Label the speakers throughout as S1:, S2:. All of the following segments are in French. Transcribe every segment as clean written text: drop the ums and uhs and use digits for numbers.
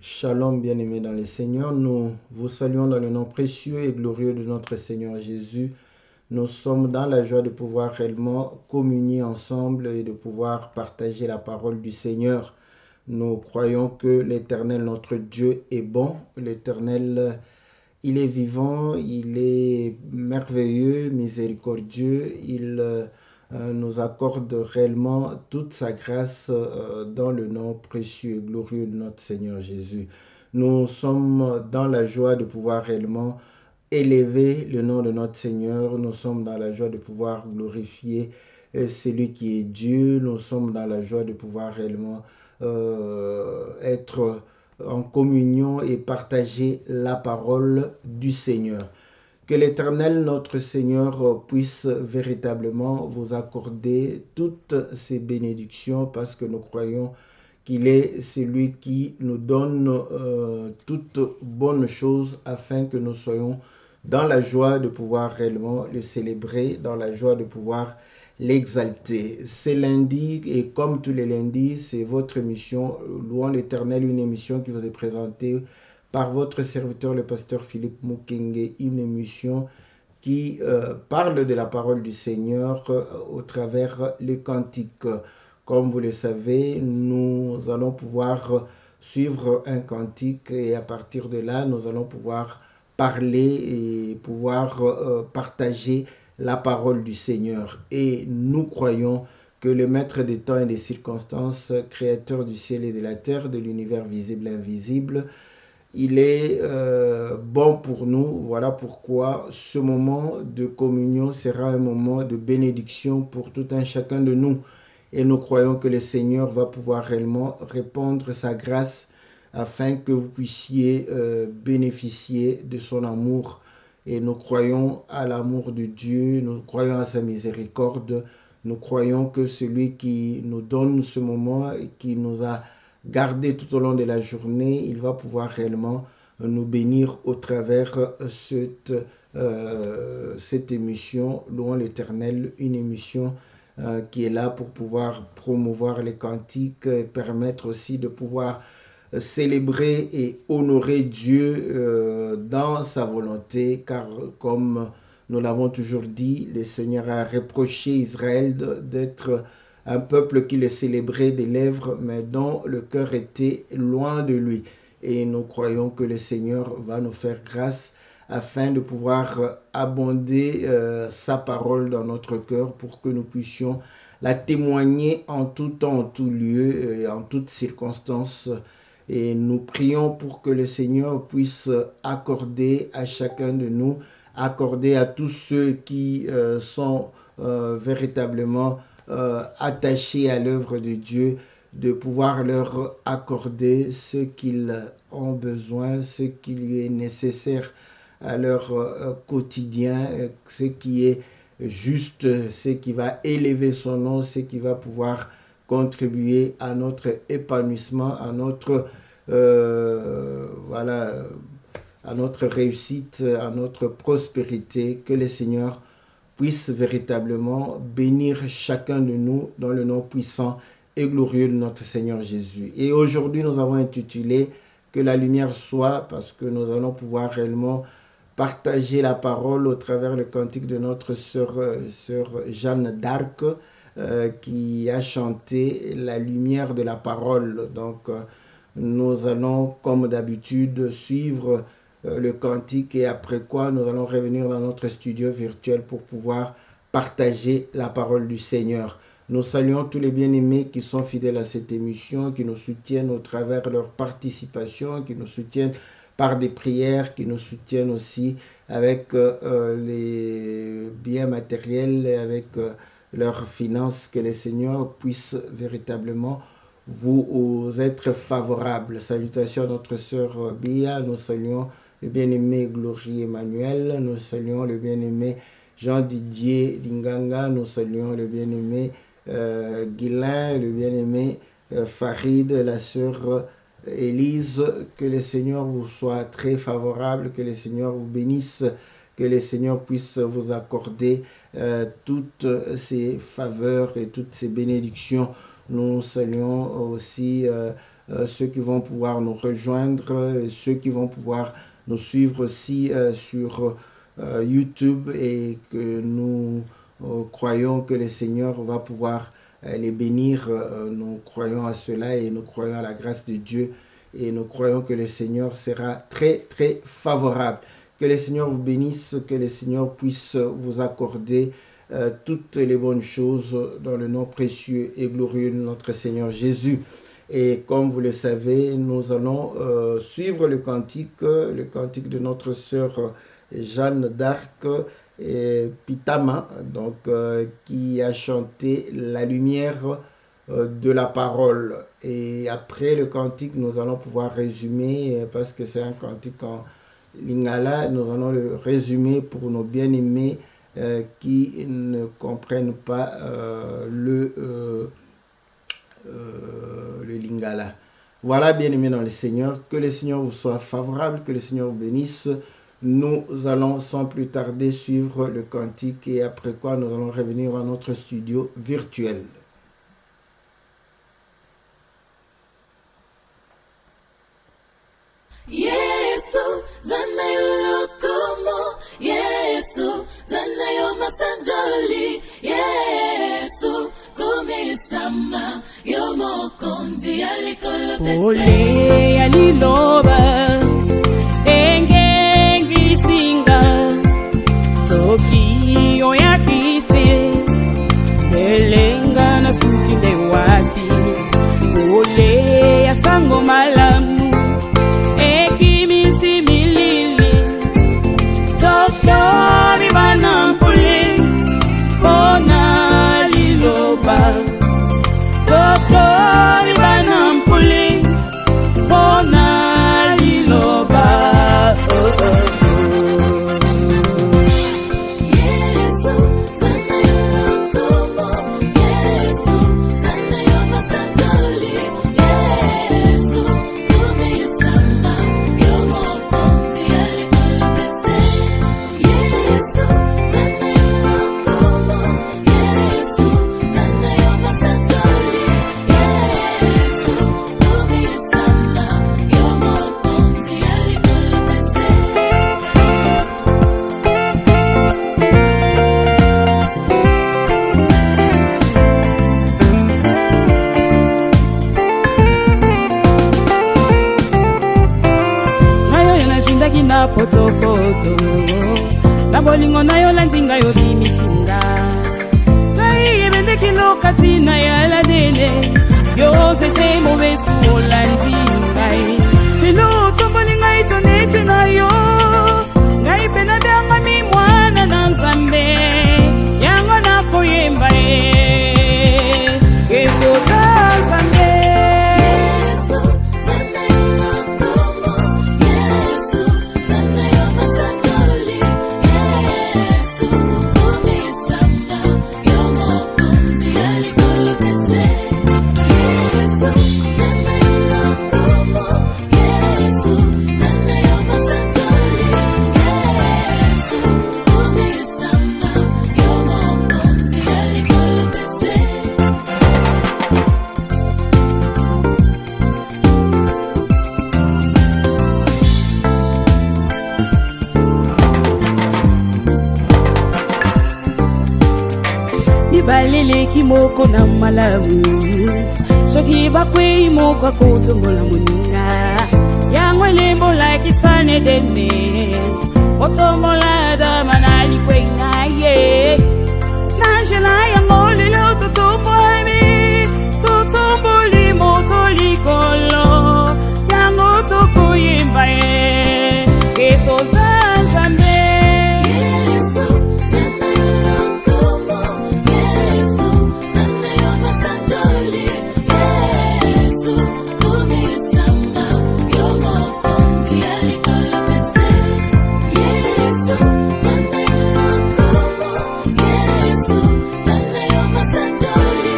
S1: Shalom, bien-aimés dans le Seigneur. Nous vous saluons dans le nom précieux et glorieux de notre Seigneur Jésus. Nous sommes dans la joie de pouvoir réellement communier ensemble et de pouvoir partager la parole du Seigneur. Nous croyons que l'Éternel, notre Dieu, est bon. L'Éternel, il est vivant, il est merveilleux, miséricordieux. Il nous accorde réellement toute sa grâce dans le nom précieux et glorieux de notre Seigneur Jésus. Nous sommes dans la joie de pouvoir réellement élever le nom de notre Seigneur. Nous sommes dans la joie de pouvoir glorifier celui qui est Dieu. Nous sommes dans la joie de pouvoir réellement être en communion et partager la parole du Seigneur. Que l'Éternel, notre Seigneur, puisse véritablement vous accorder toutes ces bénédictions parce que nous croyons qu'il est celui qui nous donne toutes bonnes choses afin que nous soyons dans la joie de pouvoir réellement le célébrer, dans la joie de pouvoir l'exalter. C'est lundi et comme tous les lundis, c'est votre émission Louons l'Éternel, une émission qui vous est présentée par votre serviteur, le pasteur Philippe Mukenge, une émission qui parle de la parole du Seigneur au travers les cantiques. Comme vous le savez, nous allons pouvoir suivre un cantique et à partir de là, nous allons pouvoir parler et pouvoir partager la parole du Seigneur. Et nous croyons que le maître des temps et des circonstances, créateur du ciel et de la terre, de l'univers visible et invisible, il est bon pour nous. Voilà pourquoi ce moment de communion sera un moment de bénédiction pour tout un chacun de nous. Et nous croyons que le Seigneur va pouvoir réellement répandre sa grâce afin que vous puissiez bénéficier de son amour. Et nous croyons à l'amour de Dieu, nous croyons à sa miséricorde, nous croyons que celui qui nous donne ce moment et qui nous a gardé tout au long de la journée, il va pouvoir réellement nous bénir au travers cette émission Louons l'Éternel, une émission qui est là pour pouvoir promouvoir les cantiques et permettre aussi de pouvoir célébrer et honorer Dieu dans sa volonté, car comme nous l'avons toujours dit, le Seigneur a reproché Israël d'être un peuple qui le célébrait des lèvres, mais dont le cœur était loin de lui. Et nous croyons que le Seigneur va nous faire grâce afin de pouvoir abonder sa parole dans notre cœur pour que nous puissions la témoigner en tout temps, en tout lieu et en toutes circonstances. Et nous prions pour que le Seigneur puisse accorder à chacun de nous, accorder à tous ceux qui sont véritablement attachés à l'œuvre de Dieu, de pouvoir leur accorder ce qu'ils ont besoin, ce qui lui est nécessaire à leur quotidien, ce qui est juste, ce qui va élever son nom, ce qui va pouvoir contribuer à notre épanouissement, à notre à notre réussite, à notre prospérité, que le Seigneur puisse véritablement bénir chacun de nous dans le nom puissant et glorieux de notre Seigneur Jésus. Et aujourd'hui, nous avons intitulé Que la lumière soit, parce que nous allons pouvoir réellement partager la parole au travers le cantique de notre sœur Jeanne d'Arc qui a chanté la lumière de la parole. Donc, nous allons, comme d'habitude, suivre le cantique et après quoi nous allons revenir dans notre studio virtuel pour pouvoir partager la parole du Seigneur. Nous saluons tous les bien-aimés qui sont fidèles à cette émission, qui nous soutiennent au travers de leur participation, qui nous soutiennent par des prières, qui nous soutiennent aussi avec les biens matériels, avec leurs finances, que les Seigneurs puissent véritablement vous être favorable. Salutations à notre sœur Bia, nous saluons le bien-aimé Glory Emmanuel, nous saluons le bien-aimé Jean-Didier Dinganga, nous saluons le bien-aimé Guilain, le bien-aimé Farid, la sœur Élise, que le Seigneur vous soit très favorable, que le Seigneur vous bénisse, que le Seigneur puisse vous accorder toutes ces faveurs et toutes ces bénédictions. Nous saluons aussi ceux qui vont pouvoir nous rejoindre, ceux qui vont pouvoir nous suivre aussi sur YouTube, et que nous croyons que le Seigneur va pouvoir les bénir. Nous croyons à cela et nous croyons à la grâce de Dieu, et nous croyons que le Seigneur sera très très favorable. Que le Seigneur vous bénisse, que le Seigneur puisse vous accorder toutes les bonnes choses dans le nom précieux et glorieux de notre Seigneur Jésus. Et comme vous le savez, nous allons suivre le cantique de notre sœur Jeanne d'Arc et Pitama, donc, qui a chanté La lumière de la parole. Et après le cantique, nous allons pouvoir résumer, parce que c'est un cantique en lingala, nous allons le résumer pour nos bien-aimés qui ne comprennent pas le lingala. Voilà, bien-aimés dans le Seigneur, que le Seigneur vous soit favorable, que le Seigneur vous bénisse. Nous allons sans plus tarder suivre le cantique, et après quoi nous allons revenir à notre studio virtuel.
S2: Yesu, zanayo lokomo, Yesu, zanayo masanjali, Yesu, kumisama, yomokonzi alikolo pese.
S3: Ole aliloba, engengi singa, soki oyakite, belenga na suki de wati. Ole asango malamu, Tori banampule, bona liloba. Tori banampule, bona liloba.
S2: Yesu, zanayo lokomo, Yesu, zanayo masanjali, Yesu, kumisama, yomokonzi alikolo pese. Yesu, zanayo lokomo, Yesu, zanayo masanjali, Yesu, kumisama, yomokonzi alikolo pese.
S3: Nayo yanazindaki na potopoto, na bolingo nayo landinga yo bimisinga. Ngai ebendeki lokati na yala dene, yo zete mobesu olandi ngai. Lelo tomboli ngai tonete na yo, ngai pena danga mi mwana na Nzambe, yango na koyemba keso za Nzambe.
S2: Yesu, zanayo lokomo, Yesu, zanayo masanjali, Yesu, kumisama, yomokonzi alikolo pese. Yesu, zanayo lokomo, Yesu, zanayo masanjali, Yesu, kumisama, yomokonzi alikolo pese.
S3: Ibaleleki moko na malamu, soki bakwe moko akotongola moninga. Yango elembo like sane dene, otombola dama na likwe na ye. Nangela yango lelo totomboli moto likolo, yango tokoyemba ye, keso za Nzambe.
S2: Yesu, zanayo lokomo, Yesu, zanayo masanjali, Yesu, kumisama, yomokonzi alikolo pese. Yesu, zanayo lokomo, Yesu, zanayo masanjali,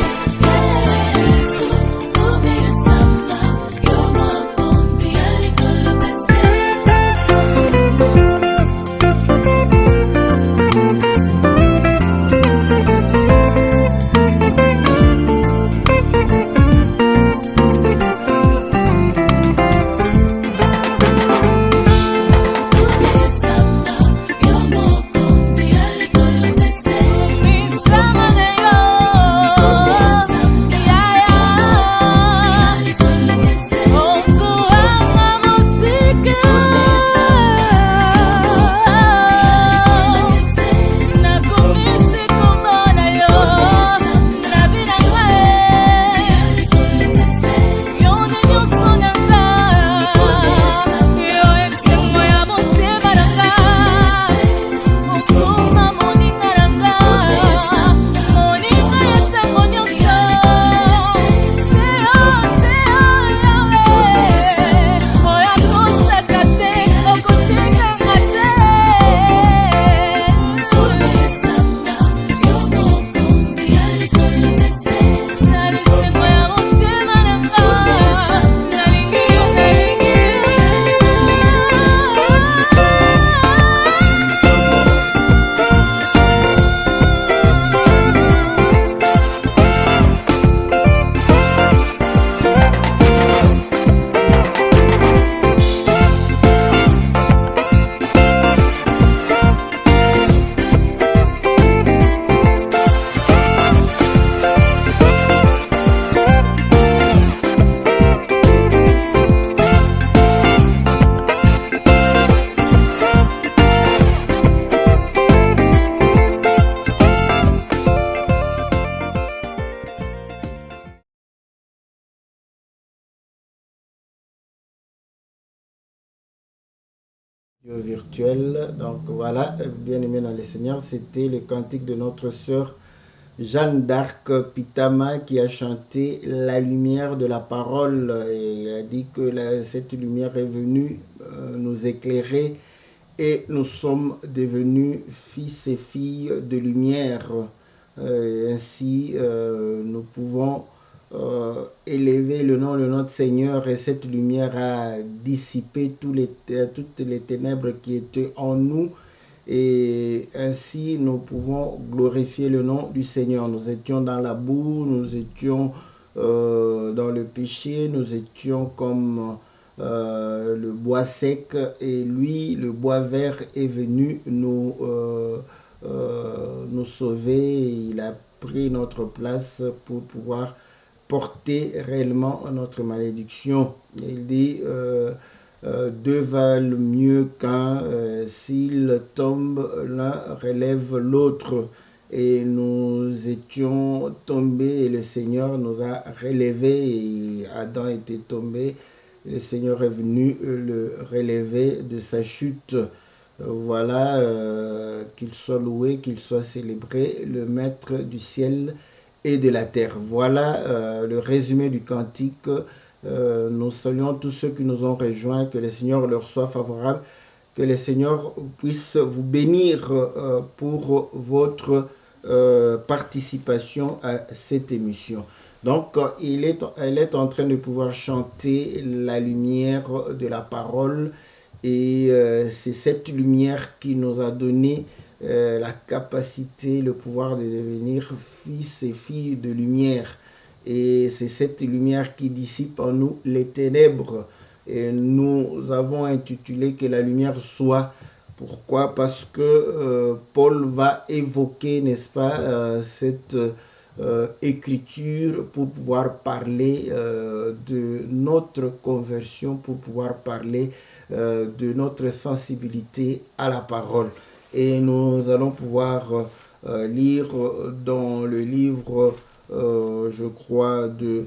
S1: Virtuel. Donc voilà, bien aimé dans les seigneurs, c'était le cantique de notre sœur Jeanne d'Arc Pitama qui a chanté la lumière de la parole et a dit que cette lumière est venue nous éclairer et nous sommes devenus fils et filles de lumière. Ainsi, nous pouvons élever le nom de notre Seigneur et cette lumière a dissipé toutes les ténèbres qui étaient en nous et ainsi nous pouvons glorifier le nom du Seigneur. Nous étions dans la boue, nous étions dans le péché, nous étions comme le bois sec et lui, le bois vert, est venu nous sauver. Il a pris notre place pour pouvoir porter réellement notre malédiction. Il dit deux valent mieux qu'un, s'ils tombent, l'un relève l'autre. Et nous étions tombés et le Seigneur nous a relevés. Et Adam était tombé, le Seigneur est venu le relever de sa chute. Voilà, qu'il soit loué, qu'il soit célébré, le Maître du ciel et de la terre. Voilà le résumé du cantique. Nous saluons tous ceux qui nous ont rejoints, que le Seigneur leur soit favorable, que le Seigneur puisse vous bénir pour votre participation à cette émission. Donc, elle est en train de pouvoir chanter la lumière de la parole et c'est cette lumière qui nous a donné la capacité, le pouvoir de devenir fils et filles de lumière. Et c'est cette lumière qui dissipe en nous les ténèbres. Et nous avons intitulé que la lumière soit. Pourquoi? Parce que Paul va évoquer, n'est-ce pas, cette écriture pour pouvoir parler de notre conversion, pour pouvoir parler de notre sensibilité à la parole. Et nous allons pouvoir lire dans le livre, je crois, de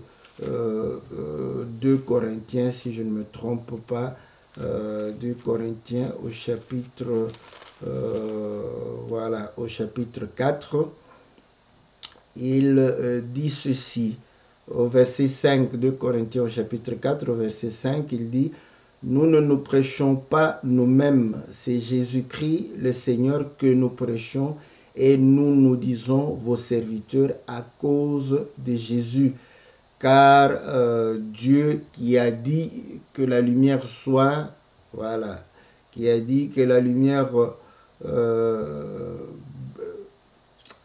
S1: 2 Corinthiens, si je ne me trompe pas, 2 Corinthiens au chapitre, voilà, au chapitre 4. Il dit ceci, au verset 5, 2 Corinthiens au chapitre 4, au verset 5, il dit: nous ne nous prêchons pas nous-mêmes, c'est Jésus-Christ le Seigneur que nous prêchons et nous nous disons vos serviteurs à cause de Jésus. Car Dieu qui a dit que la lumière soit, voilà, qui a dit que la lumière,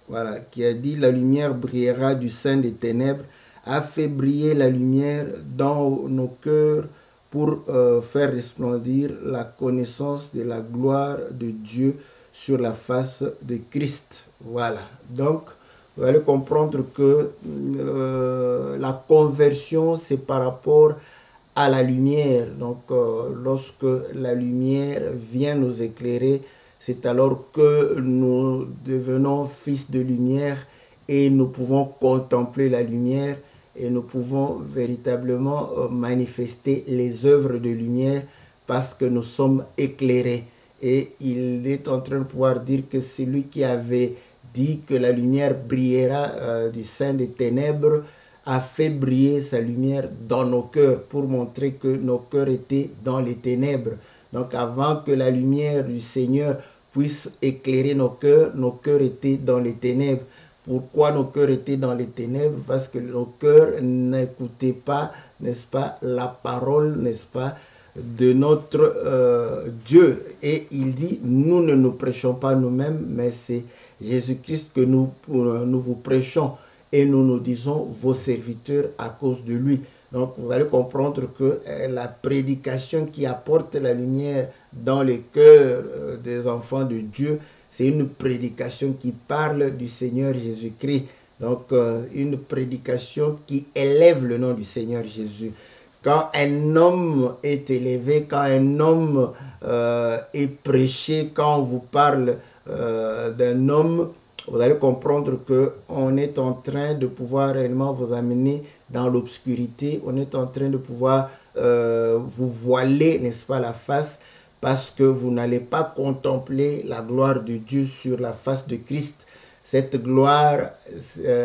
S1: voilà, qui a dit la lumière brillera du sein des ténèbres, a fait briller la lumière dans nos cœurs pour faire resplendir la connaissance de la gloire de Dieu sur la face de Christ. Voilà. Donc, vous allez comprendre que la conversion, c'est par rapport à la lumière. Donc, lorsque la lumière vient nous éclairer, c'est alors que nous devenons fils de lumière et nous pouvons contempler la lumière et nous pouvons véritablement manifester les œuvres de lumière parce que nous sommes éclairés. Et il est en train de pouvoir dire que c'est lui qui avait dit que la lumière brillera du sein des ténèbres, a fait briller sa lumière dans nos cœurs pour montrer que nos cœurs étaient dans les ténèbres. Donc avant que la lumière du Seigneur puisse éclairer nos cœurs étaient dans les ténèbres. Pourquoi nos cœurs étaient dans les ténèbres? Parce que nos cœurs n'écoutaient pas, n'est-ce pas, la parole, n'est-ce pas, de notre Dieu. Et il dit, nous ne nous prêchons pas nous-mêmes, mais c'est Jésus-Christ que nous vous prêchons. Et nous nous disons vos serviteurs à cause de lui. Donc vous allez comprendre que la prédication qui apporte la lumière dans les cœurs des enfants de Dieu, c'est une prédication qui parle du Seigneur Jésus-Christ. Donc une prédication qui élève le nom du Seigneur Jésus. Quand un homme est élevé, quand un homme est prêché, quand on vous parle d'un homme, vous allez comprendre qu'on est en train de pouvoir réellement vous amener dans l'obscurité. On est en train de pouvoir vous voiler, n'est-ce pas, la face, parce que vous n'allez pas contempler la gloire de Dieu sur la face de Christ. Cette gloire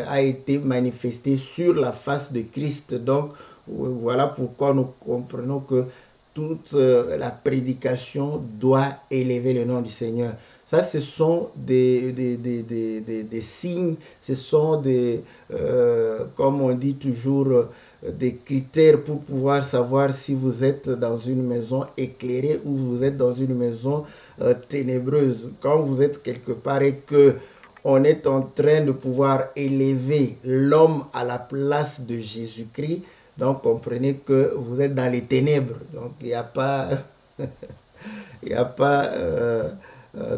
S1: a été manifestée sur la face de Christ. Donc, voilà pourquoi nous comprenons que toute la prédication doit élever le nom du Seigneur. Ça, ce sont des signes, ce sont comme on dit toujours, des critères pour pouvoir savoir si vous êtes dans une maison éclairée ou vous êtes dans une maison ténébreuse. Quand vous êtes quelque part et que on est en train de pouvoir élever l'homme à la place de Jésus-Christ, donc comprenez que vous êtes dans les ténèbres. Donc il n'y a pas, il n'y a pas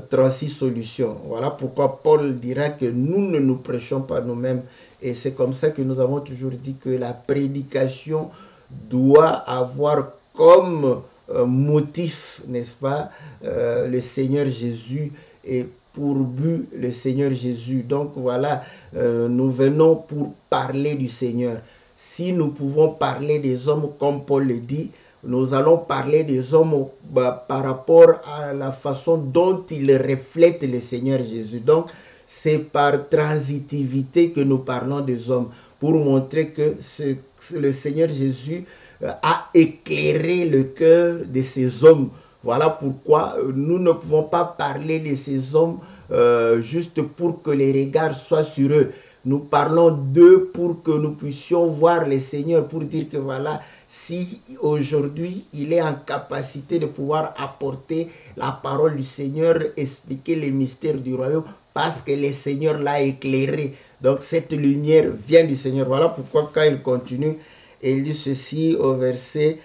S1: 36 solutions. Voilà pourquoi Paul dira que nous ne nous prêchons pas nous-mêmes. Et c'est comme ça que nous avons toujours dit que la prédication doit avoir comme motif, n'est-ce pas, le Seigneur Jésus, et pour but le Seigneur Jésus. Donc voilà, nous venons pour parler du Seigneur. Si nous pouvons parler des hommes comme Paul le dit, nous allons parler des hommes par rapport à la façon dont ils reflètent le Seigneur Jésus. Donc, c'est par transitivité que nous parlons des hommes, pour montrer que le Seigneur Jésus a éclairé le cœur de ces hommes. Voilà pourquoi nous ne pouvons pas parler de ces hommes juste pour que les regards soient sur eux. Nous parlons d'eux pour que nous puissions voir le Seigneur, pour dire que voilà, si aujourd'hui il est en capacité de pouvoir apporter la parole du Seigneur, expliquer les mystères du royaume, parce que le Seigneur l'a éclairé. Donc cette lumière vient du Seigneur. Voilà pourquoi quand il continue, il dit ceci au verset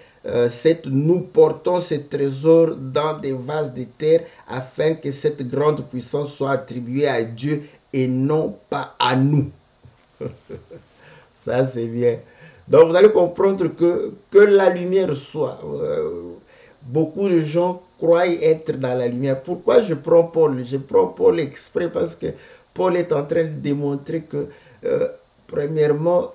S1: 7, nous portons ce trésor dans des vases de terre afin que cette grande puissance soit attribuée à Dieu et non pas à nous. Ça, c'est bien. Donc, vous allez comprendre que la lumière soit. Beaucoup de gens croient être dans la lumière. Pourquoi je prends Paul? Je prends Paul exprès parce que Paul est en train de démontrer que, premièrement,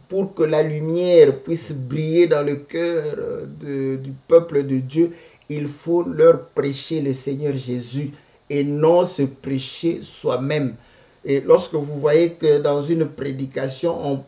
S1: pour que la lumière puisse briller dans le cœur du peuple de Dieu, il faut leur prêcher le Seigneur Jésus et non se prêcher soi-même. Et lorsque vous voyez que dans une prédication,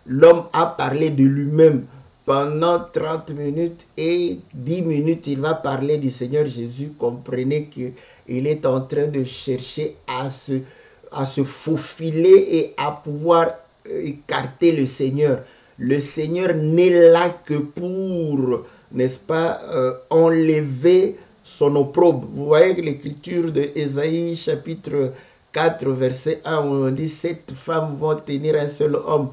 S1: l'homme a parlé de lui-même pendant 30 minutes et 10 minutes, il va parler du Seigneur Jésus, comprenez qu'il est en train de chercher à se faufiler et à pouvoir écarter le Seigneur. Le Seigneur n'est là que pour, n'est-ce pas, enlever son opprobre. Vous voyez l'écriture de Ésaïe chapitre 4 verset 1, on dit 7 femmes vont tenir un seul homme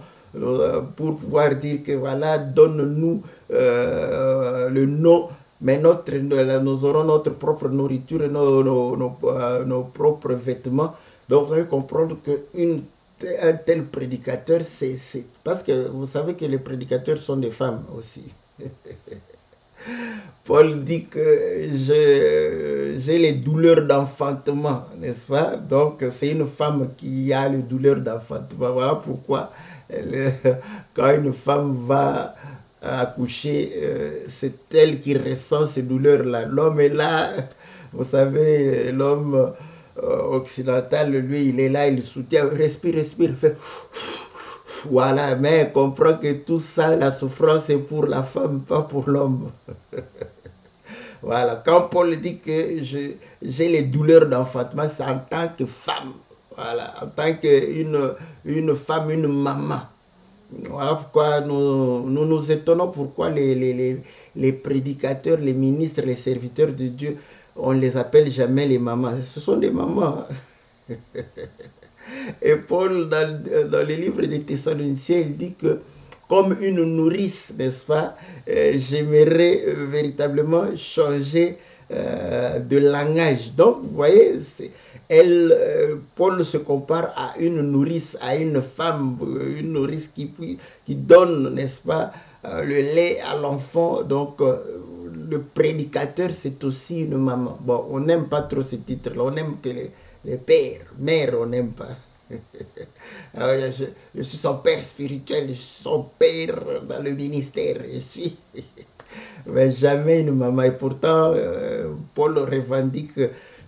S1: pour pouvoir dire que voilà, donne-nous le nom, mais nous aurons notre propre nourriture et nos propres vêtements. Donc vous allez comprendre qu'un tel prédicateur, c'est parce que vous savez que les prédicateurs sont des femmes aussi. Paul dit que j'ai les douleurs d'enfantement, n'est-ce pas? Donc, c'est une femme qui a les douleurs d'enfantement. Voilà pourquoi, quand une femme va accoucher, c'est elle qui ressent ces douleurs-là. L'homme est là, vous savez, l'homme occidental, lui, il est là, il soutient, respire, respire, fait... Voilà, mais on comprend que tout ça, la souffrance, c'est pour la femme, pas pour l'homme. Voilà, quand Paul dit que j'ai les douleurs d'enfantement, c'est en tant que femme. Voilà, en tant qu'une femme, une maman. Voilà pourquoi nous étonnons pourquoi les prédicateurs, les ministres, les serviteurs de Dieu, on ne les appelle jamais les mamans. Ce sont des mamans. Et Paul, dans les livres des Thessaloniciens, il dit que comme une nourrice, n'est-ce pas, j'aimerais véritablement changer de langage. Donc, vous voyez, Paul se compare à une nourrice, à une femme, une nourrice qui donne, n'est-ce pas, le lait à l'enfant. Donc, le prédicateur, c'est aussi une maman. Bon, on n'aime pas trop ce titre-là, on aime que les pères, mères, on n'aime pas. Je suis son père spirituel, je suis son père dans le ministère. mais jamais une maman. Et pourtant, Paul revendique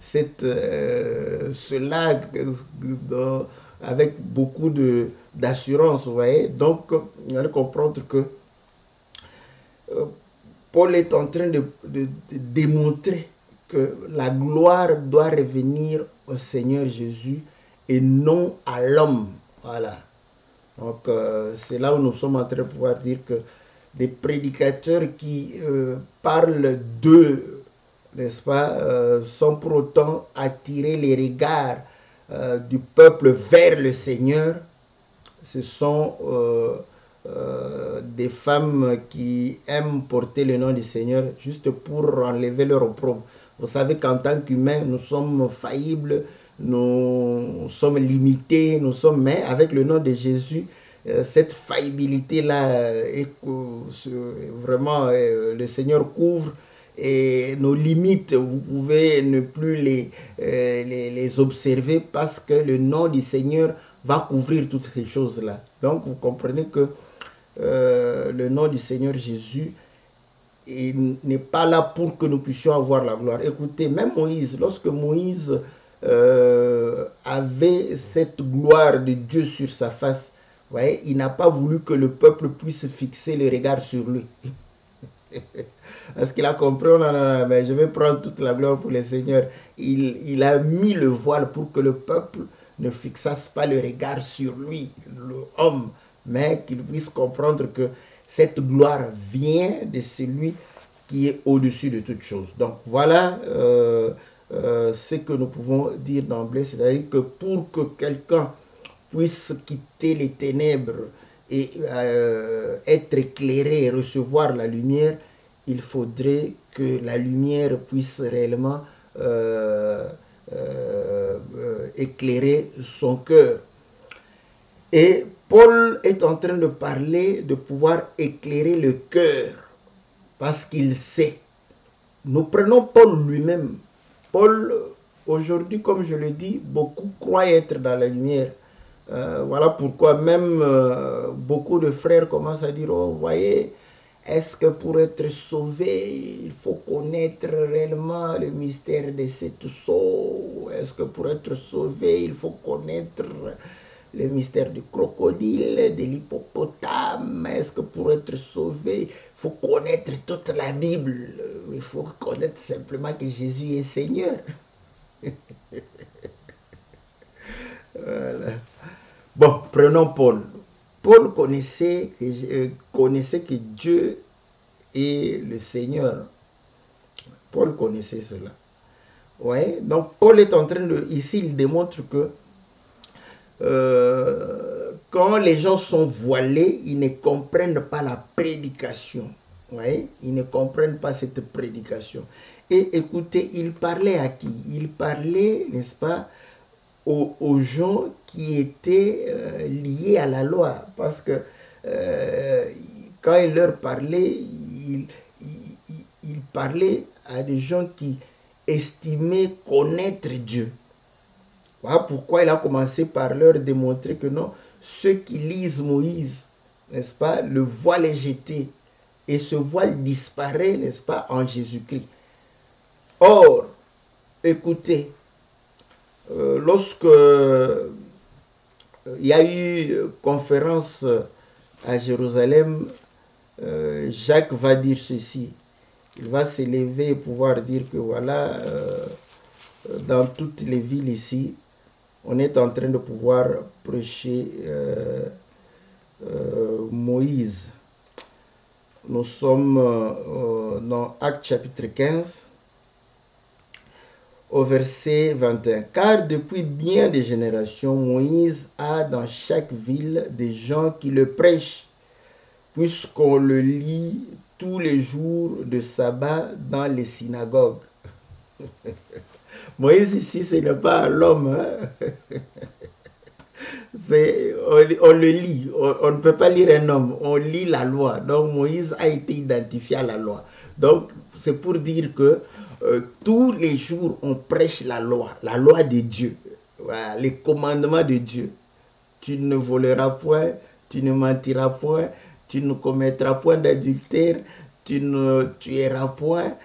S1: cela avec beaucoup d'assurance, vous voyez. Donc, on va comprendre que Paul est en train de démontrer que la gloire doit revenir au Seigneur Jésus et non à l'homme. Voilà. Donc, c'est là où nous sommes en train de pouvoir dire que des prédicateurs qui parlent d'eux, n'est-ce pas, sans pour autant attirer les regards du peuple vers le Seigneur, ce sont des femmes qui aiment porter le nom du Seigneur juste pour enlever leur opprobre. Vous savez qu'en tant qu'humains, nous sommes faillibles, nous sommes limités, mais avec le nom de Jésus, cette faillibilité-là, vraiment, le Seigneur couvre et nos limites, vous pouvez ne plus les observer parce que le nom du Seigneur va couvrir toutes ces choses-là. Donc, vous comprenez que le nom du Seigneur Jésus n'est pas là pour que nous puissions avoir la gloire. Écoutez, même Moïse, lorsque Moïse avait cette gloire de Dieu sur sa face, vous voyez, il n'a pas voulu que le peuple puisse fixer le regard sur lui. Parce qu'il a compris, non, non, non, mais je vais prendre toute la gloire pour le Seigneur. Il a mis le voile pour que le peuple ne fixasse pas le regard sur lui, l'homme, mais qu'il puisse comprendre que cette gloire vient de celui qui est au-dessus de toute chose. Donc voilà ce que nous pouvons dire d'emblée, c'est-à-dire que pour que quelqu'un puisse quitter les ténèbres et être éclairé et recevoir la lumière, il faudrait que la lumière puisse réellement éclairer son cœur. Et Paul est en train de parler de pouvoir éclairer le cœur parce qu'il sait. Nous prenons Paul lui-même. Paul, aujourd'hui, comme je le dis, beaucoup croient être dans la lumière. Voilà pourquoi même beaucoup de frères commencent à dire, oh, vous voyez, est-ce que pour être sauvé, il faut connaître réellement le mystère de cette eau? Est-ce que pour être sauvé, il faut connaître le mystère du crocodile, de l'hippopotame? Est-ce que pour être sauvé, il faut connaître toute la Bible? Il faut connaître simplement que Jésus est Seigneur. Voilà. Bon, prenons Paul. Paul connaissait que Dieu est le Seigneur. Paul connaissait cela. Ouais. Donc, Paul est en train de... Ici, il démontre que quand les gens sont voilés, ils ne comprennent pas la prédication. Ouais. Ils ne comprennent pas cette prédication. Et écoutez, il parlait à qui? Il parlait, n'est-ce pas, aux gens qui étaient liés à la loi, parce que quand il leur parlait, il parlait à des gens qui estimaient connaître Dieu. Voilà pourquoi il a commencé par leur démontrer que non, ceux qui lisent Moïse, n'est-ce pas, le voile est jeté et ce voile disparaît, n'est-ce pas, en Jésus-Christ. Or, écoutez, lorsque il y a eu conférence à Jérusalem, Jacques va dire ceci. Il va s'élever et pouvoir dire que voilà, dans toutes les villes ici, on est en train de pouvoir prêcher Moïse. Nous sommes dans Actes chapitre 15. Au verset 21, car depuis bien des générations, Moïse a dans chaque ville des gens qui le prêchent, puisqu'on le lit tous les jours de sabbat dans les synagogues. Moïse ici, ce n'est pas l'homme. Hein? On le lit, on ne peut pas lire un homme, on lit la loi. Donc Moïse a été identifié à la loi. Donc c'est pour dire que tous les jours, on prêche la loi de Dieu, voilà, les commandements de Dieu. Tu ne voleras point, tu ne mentiras point, tu ne commettras point d'adultère, tu ne tueras point,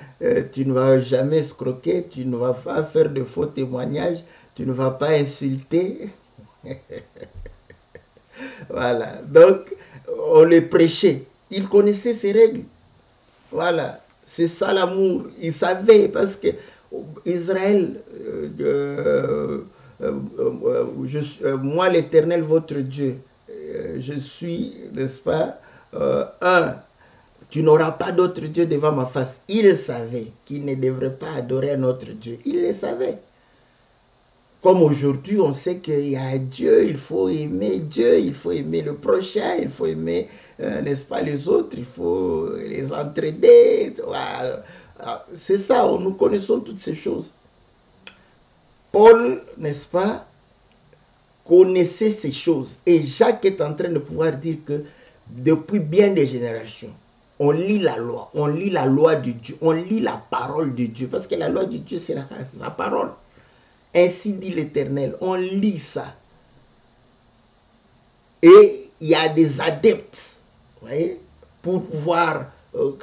S1: tu ne vas jamais escroquer, tu ne vas pas faire de faux témoignages, tu ne vas pas insulter. Voilà. Donc, on les prêchait. Ils connaissaient ces règles. Voilà. C'est ça l'amour. Ils savaient parce que Israël, moi l'Éternel, votre Dieu, je suis, n'est-ce pas, un. Tu n'auras pas d'autre Dieu devant ma face. Ils savaient qu'ils ne devraient pas adorer un autre Dieu. Ils le savaient. Comme aujourd'hui, on sait qu'il y a Dieu, il faut aimer Dieu, il faut aimer le prochain, il faut aimer, n'est-ce pas, les autres, il faut les entraider. Voilà. C'est ça, nous connaissons toutes ces choses. Paul, n'est-ce pas, connaissait ces choses. Et Jacques est en train de pouvoir dire que depuis bien des générations, on lit la loi de Dieu, on lit la parole de Dieu, parce que la loi de Dieu, c'est sa parole. Ainsi dit l'Éternel, on lit ça. Et il y a des adeptes, vous voyez, pour pouvoir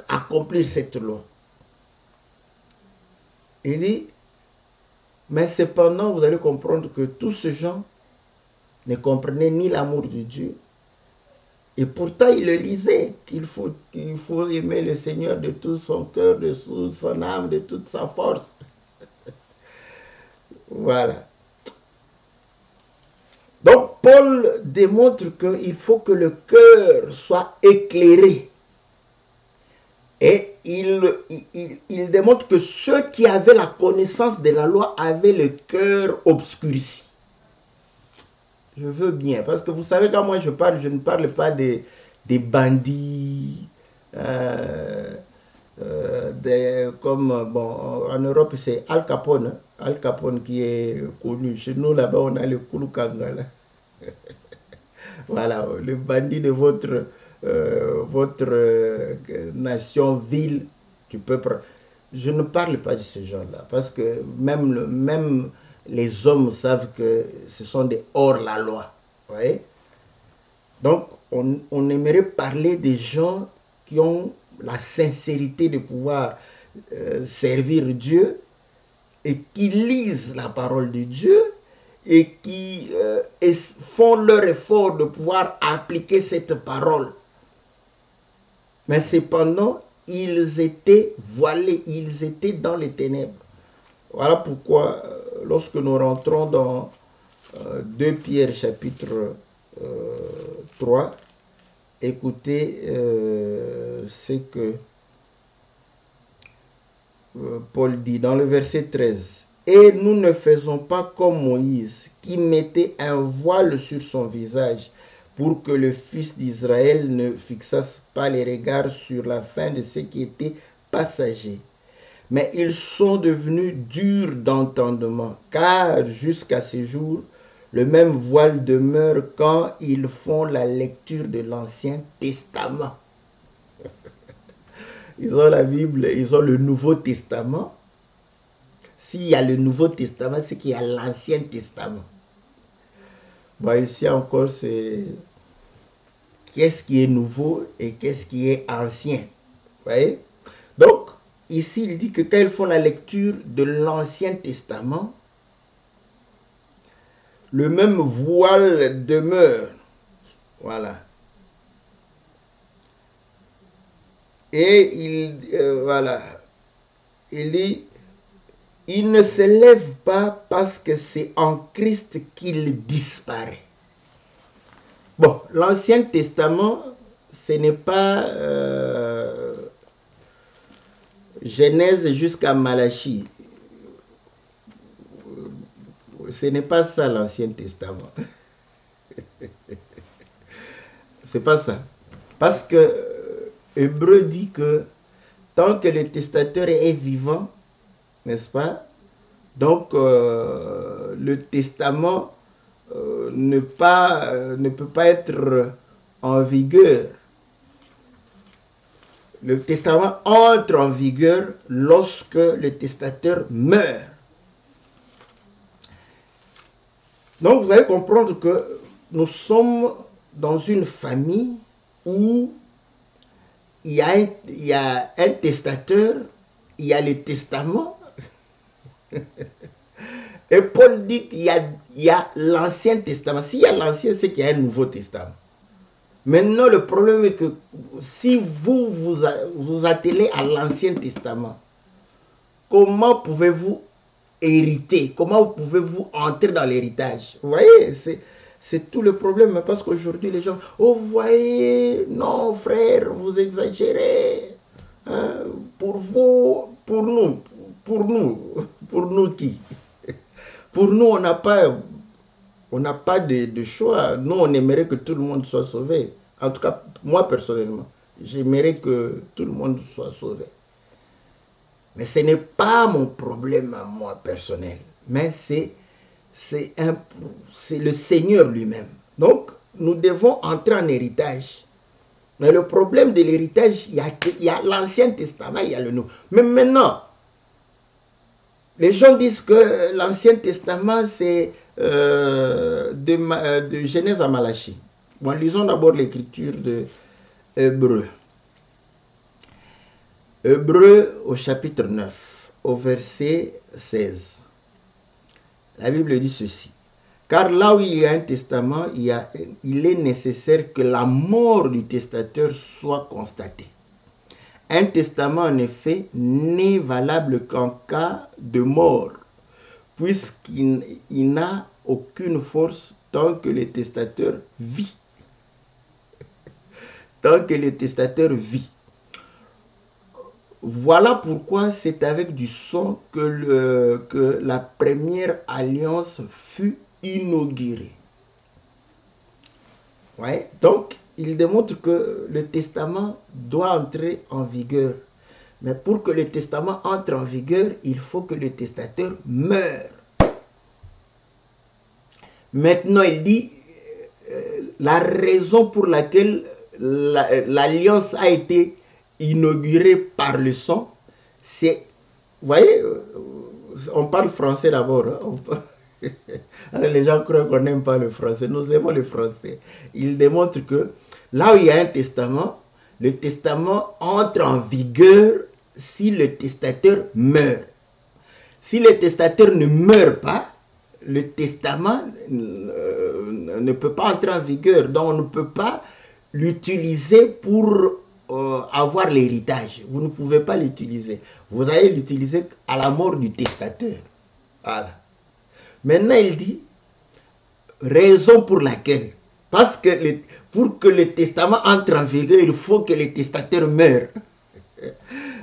S1: accomplir cette loi. Il dit, mais cependant, vous allez comprendre que tous ces gens ne comprenaient ni l'amour de Dieu. Et pourtant, ils le lisaient, qu'il faut aimer le Seigneur de tout son cœur, de toute son âme, de toute sa force. Voilà. Donc, Paul démontre qu'il faut que le cœur soit éclairé. Et il démontre que ceux qui avaient la connaissance de la loi avaient le cœur obscurci. Je veux bien, parce que vous savez, quand moi je parle, je ne parle pas des bandits, comme, bon, en Europe, c'est Al Capone. Al Capone qui est connu. Chez nous, là-bas, on a le Kulukanga. Voilà, le bandit de votre nation, ville, tu peux prendre. Je ne parle pas de ces gens-là, parce que même les hommes savent que ce sont des hors-la-loi. Vous voyez? Donc, on aimerait parler des gens qui ont la sincérité de pouvoir servir Dieu et qui lisent la parole de Dieu et qui font leur effort de pouvoir appliquer cette parole. Mais cependant, ils étaient voilés, ils étaient dans les ténèbres. Voilà pourquoi, lorsque nous rentrons dans 2 Pierre chapitre 3, écoutez ce que Paul dit dans le verset 13. « Et nous ne faisons pas comme Moïse, qui mettait un voile sur son visage, pour que le fils d'Israël ne fixasse pas les regards sur la fin de ce qui était passager. Mais ils sont devenus durs d'entendement, car jusqu'à ce jour, le même voile demeure quand ils font la lecture de l'Ancien Testament. » Ils ont la Bible, ils ont le Nouveau Testament. S'il y a le Nouveau Testament, c'est qu'il y a l'Ancien Testament. Bon, ici encore, c'est qu'est-ce qui est nouveau et qu'est-ce qui est ancien. Vous voyez? Donc, ici, il dit que quand ils font la lecture de l'Ancien Testament, le même voile demeure. Voilà. Et voilà. Il dit, il ne se lève pas parce que c'est en Christ qu'il disparaît. Bon, l'Ancien Testament, ce n'est pas Genèse jusqu'à Malachie. Ce n'est pas ça l'Ancien Testament. C'est pas ça. Parce que Hébreu dit que tant que le testateur est vivant, n'est-ce pas? Donc, le testament ne peut pas être en vigueur. Le testament entre en vigueur lorsque le testateur meurt. Donc, vous allez comprendre que nous sommes dans une famille où il y a un testateur, il y a le testament. Et Paul dit qu'il y a l'Ancien Testament. S'il y a l'Ancien, c'est qu'il y a un Nouveau Testament. Maintenant, le problème est que si vous attelez à l'Ancien Testament, comment pouvez-vous hériter? Comment pouvez-vous entrer dans l'héritage? Vous voyez, c'est tout le problème. Parce qu'aujourd'hui, les gens, oh, vous voyez, non, frère, vous exagérez. Hein? Pour vous, pour nous qui? Pour nous, on n'a pas de choix. Nous, on aimerait que tout le monde soit sauvé. En tout cas, moi, personnellement, j'aimerais que tout le monde soit sauvé. Mais ce n'est pas mon problème à moi, personnel. Mais c'est le Seigneur lui-même. Donc, nous devons entrer en héritage. Mais le problème de l'héritage, il y a l'Ancien Testament, il y a le Nouveau. Mais maintenant, les gens disent que l'Ancien Testament, c'est de Genèse à Malachie. Bon, lisons d'abord l'écriture de Hébreu. Hébreu au chapitre 9, au verset 16. La Bible dit ceci. Car là où il y a un testament, il est nécessaire que la mort du testateur soit constatée. Un testament, en effet, n'est valable qu'en cas de mort, puisqu'il n'a aucune force tant que le testateur vit. Tant que le testateur vit. Voilà pourquoi c'est avec du sang que la première alliance fut inaugurée. Ouais, donc, il démontre que le testament doit entrer en vigueur. Mais pour que le testament entre en vigueur, il faut que le testateur meure. Maintenant, il dit la raison pour laquelle l'alliance a été inaugurée par le sang, c'est, vous voyez, on parle français d'abord. Hein, les gens croient qu'on n'aime pas le français. Nous aimons le français. Il démontre que là où il y a un testament, le testament entre en vigueur si le testateur meurt. Si le testateur ne meurt pas, le testament ne peut pas entrer en vigueur. Donc on ne peut pas l'utiliser pour avoir l'héritage. Vous ne pouvez pas l'utiliser. Vous allez l'utiliser à la mort du testateur. Voilà. Maintenant, il dit, raison pour laquelle, parce que pour que le testament entre en vigueur, il faut que le testateur meure.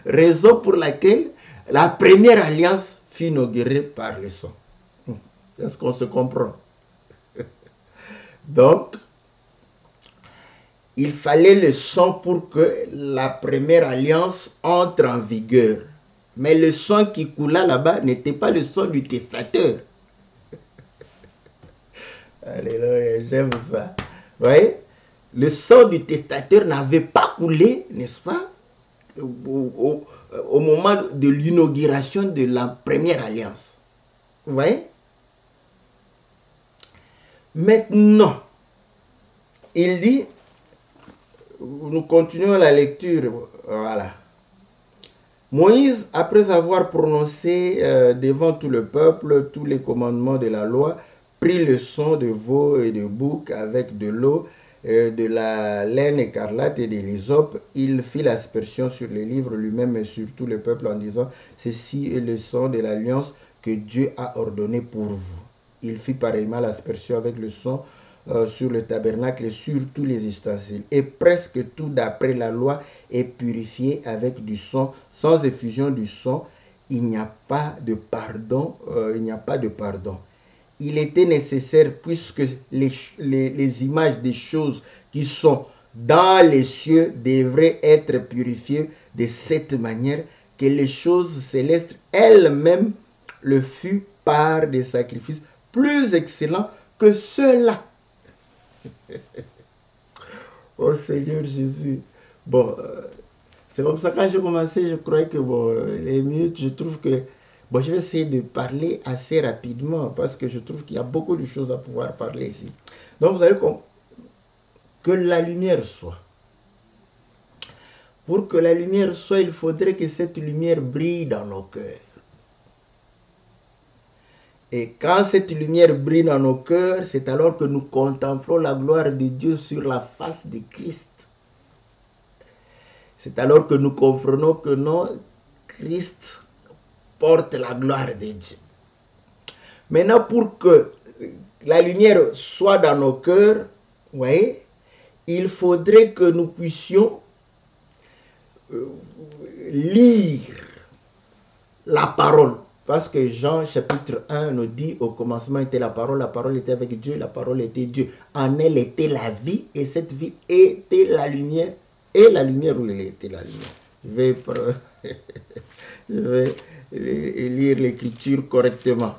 S1: Raison pour laquelle la première alliance fut inaugurée par le sang. Est-ce qu'on se comprend? Donc, il fallait le sang pour que la première alliance entre en vigueur. Mais le sang qui coula là-bas n'était pas le sang du testateur. Alléluia, j'aime ça. Vous voyez, le sang du testateur n'avait pas coulé, n'est-ce pas, au moment de l'inauguration de la première alliance. Vous voyez? Maintenant, il dit, nous continuons la lecture, voilà. Moïse, après avoir prononcé devant tout le peuple tous les commandements de la loi, prit le sang de veau et de bouc avec de l'eau, de la laine écarlate et de l'hysope. Il fit l'aspersion sur les livres lui-même et sur tout le peuple en disant, ceci est le sang de l'alliance que Dieu a ordonné pour vous. Il fit pareillement l'aspersion avec le sang sur le tabernacle et sur tous les ustensiles. Et presque tout d'après la loi est purifié avec du sang. Sans effusion du sang, il n'y a pas de pardon. Il était nécessaire, puisque les images des choses qui sont dans les cieux devraient être purifiées de cette manière, que les choses célestes elles-mêmes le furent par des sacrifices plus excellents que ceux-là. Oh Seigneur Jésus. Bon, c'est comme ça que quand j'ai commencé, je croyais que les minutes, je trouve que je vais essayer de parler assez rapidement parce que je trouve qu'il y a beaucoup de choses à pouvoir parler ici. Donc vous savez que la lumière soit. Pour que la lumière soit, il faudrait que cette lumière brille dans nos cœurs. Et quand cette lumière brille dans nos cœurs, c'est alors que nous contemplons la gloire de Dieu sur la face de Christ. C'est alors que nous comprenons que non, Christ porte la gloire de Dieu. Maintenant, pour que la lumière soit dans nos cœurs, vous voyez, il faudrait que nous puissions lire la parole. Parce que Jean chapitre 1 nous dit, au commencement était la parole était avec Dieu, la parole était Dieu. En elle était la vie, et cette vie était la lumière. Et la lumière, où elle était la lumière? Je vais lire l'écriture correctement.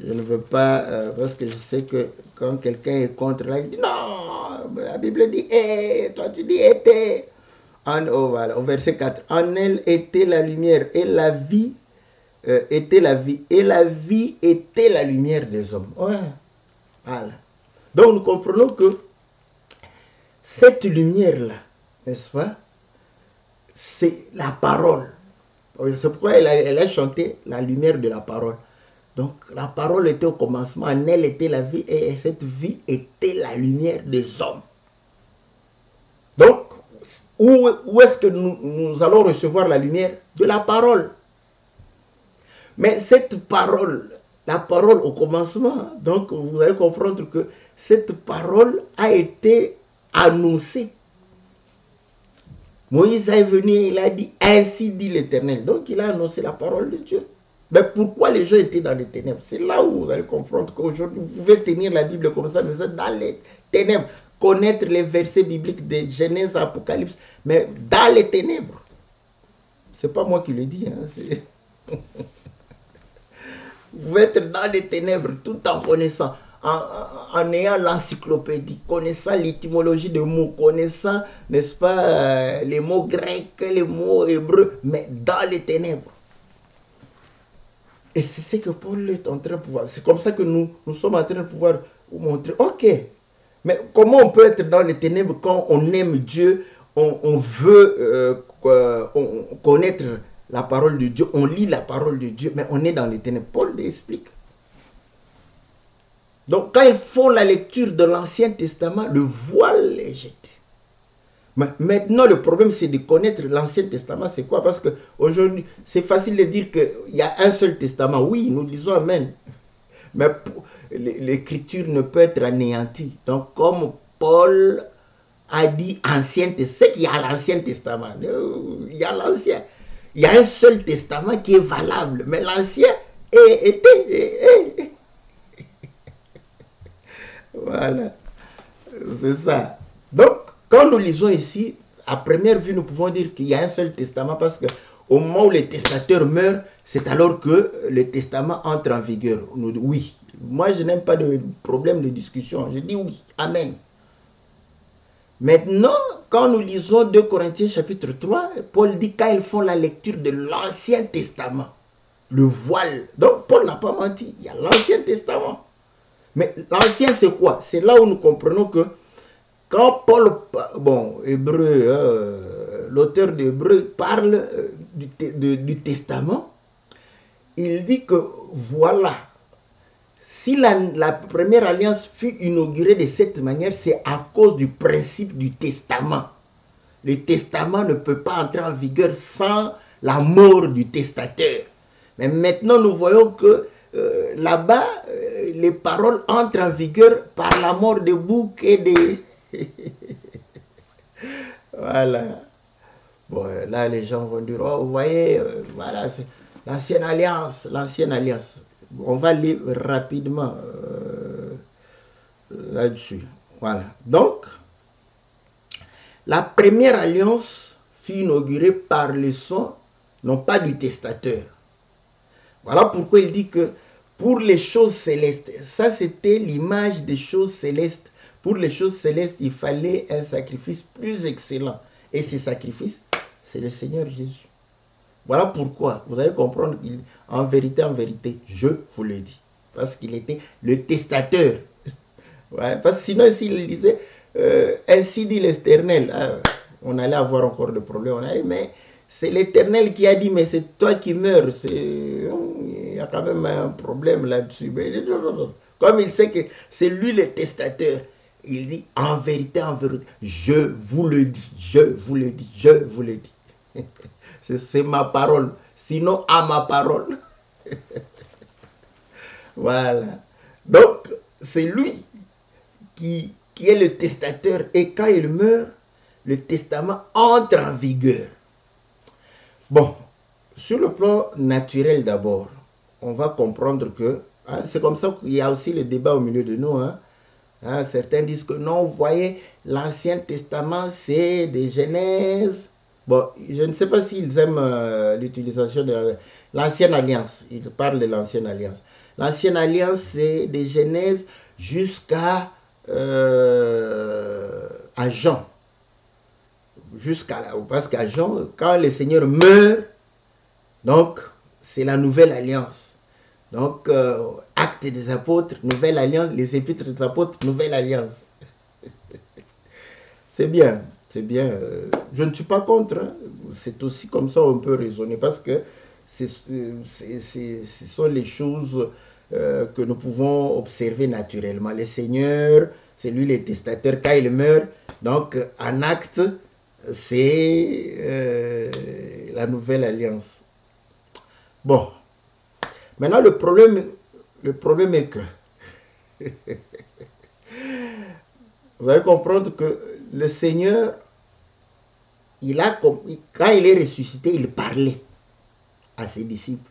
S1: Je ne veux pas, parce que je sais que quand quelqu'un est contre, là, il dit non, la Bible dit, toi tu dis était. Voilà, au verset 4, en elle était la lumière, et la vie était la vie, et la vie était la lumière des hommes. Ouais. Voilà. Donc nous comprenons que cette lumière-là, n'est-ce pas, c'est la parole. C'est pourquoi elle a chanté la lumière de la parole. Donc la parole était au commencement, en elle était la vie, et cette vie était la lumière des hommes. Donc, où est-ce que nous allons recevoir la lumière? De la parole. Mais cette parole, la parole au commencement, donc vous allez comprendre que cette parole a été annoncée. Moïse est venu, il a dit, ainsi dit l'Éternel. Donc il a annoncé la parole de Dieu. Mais pourquoi les gens étaient dans les ténèbres? C'est là où vous allez comprendre qu'aujourd'hui, vous pouvez tenir la Bible comme ça, mais vous êtes dans les ténèbres. Connaître les versets bibliques de Genèse à Apocalypse, mais dans les ténèbres. C'est pas moi qui le dis, hein, c'est... Vous pouvez être dans les ténèbres tout en connaissant, en ayant l'encyclopédie, connaissant l'étymologie des mots, connaissant, n'est-ce pas, les mots grecs, les mots hébreux, mais dans les ténèbres. Et c'est ce que Paul est en train de pouvoir. C'est comme ça que nous sommes en train de pouvoir vous montrer. Ok, mais comment on peut être dans les ténèbres quand on aime Dieu, on veut connaître la parole de Dieu, on lit la parole de Dieu, mais on est dans les ténèbres. Paul l'explique. Donc, quand ils font la lecture de l'Ancien Testament, le voile est jeté. Mais maintenant, le problème, c'est de connaître l'Ancien Testament. C'est quoi? Parce qu'aujourd'hui, c'est facile de dire qu'il y a un seul testament. Oui, nous disons Amen. Mais l'écriture ne peut être anéantie. Donc, comme Paul a dit Ancien Testament, c'est qu'il y a l'Ancien Testament. Il y a l'Ancien. Il y a un seul testament qui est valable, mais l'ancien était. Voilà, c'est ça. Donc, quand nous lisons ici, à première vue, nous pouvons dire qu'il y a un seul testament parce qu'au moment où le testateur meurt, c'est alors que le testament entre en vigueur. Oui, moi je n'aime pas de problème de discussion, je dis oui, amen. Maintenant, quand nous lisons 2 Corinthiens chapitre 3, Paul dit quand ils font la lecture de l'Ancien Testament, le voile. Donc, Paul n'a pas menti, il y a l'Ancien Testament. Mais l'Ancien, c'est quoi? C'est là où nous comprenons que quand Paul, l'auteur d'Hébreux parle du Testament, il dit que voilà, si la première alliance fut inaugurée de cette manière, c'est à cause du principe du testament. Le testament ne peut pas entrer en vigueur sans la mort du testateur. Mais maintenant, nous voyons que là-bas, les paroles entrent en vigueur par la mort des boucs et des... Voilà. Bon, là, les gens vont dire, oh, vous voyez, voilà, c'est l'ancienne alliance, l'ancienne alliance. On va lire rapidement là-dessus. Voilà. Donc, la première alliance fut inaugurée par le sang, non pas du testateur. Voilà pourquoi il dit que pour les choses célestes, ça c'était l'image des choses célestes. Pour les choses célestes, il fallait un sacrifice plus excellent. Et ce sacrifice, c'est le Seigneur Jésus. Voilà pourquoi, vous allez comprendre, en vérité, je vous le dis. Parce qu'il était le testateur. Ouais, parce que sinon, s'il disait, ainsi dit l'Éternel, on allait avoir encore des problèmes. On allait, mais c'est l'Éternel qui a dit, mais c'est toi qui meurs. Il y a quand même un problème là-dessus. Mais il dit, non, non, non. Comme il sait que c'est lui le testateur, il dit, en vérité, je vous le dis, je vous le dis, je vous le dis. C'est ma parole. Sinon, à ma parole. Voilà. Donc, c'est lui qui est le testateur. Et quand il meurt, le testament entre en vigueur. Bon, sur le plan naturel d'abord, on va comprendre que, hein, c'est comme ça qu'il y a aussi le débat au milieu de nous. Hein. Hein, certains disent que non, vous voyez, l'Ancien Testament, c'est des Genèses. Bon, je ne sais pas s'ils aiment l'utilisation de l'Ancienne Alliance. Ils parlent de l'Ancienne Alliance. L'Ancienne Alliance, c'est des Genèses jusqu'à à Jean. Jusqu'à là, parce qu'à Jean, quand le Seigneur meurt, donc c'est la Nouvelle Alliance. Donc, Actes des Apôtres, Nouvelle Alliance, les Épîtres des Apôtres, Nouvelle Alliance. C'est bien, c'est bien. Je ne suis pas contre. Hein. C'est aussi comme ça on peut raisonner parce que ce sont les choses que nous pouvons observer naturellement. Le Seigneur, c'est lui le testateur quand il meurt. Donc, en acte, c'est la Nouvelle Alliance. Bon. Maintenant, le problème est que vous allez comprendre que le Seigneur, quand il est ressuscité, il parlait à ses disciples.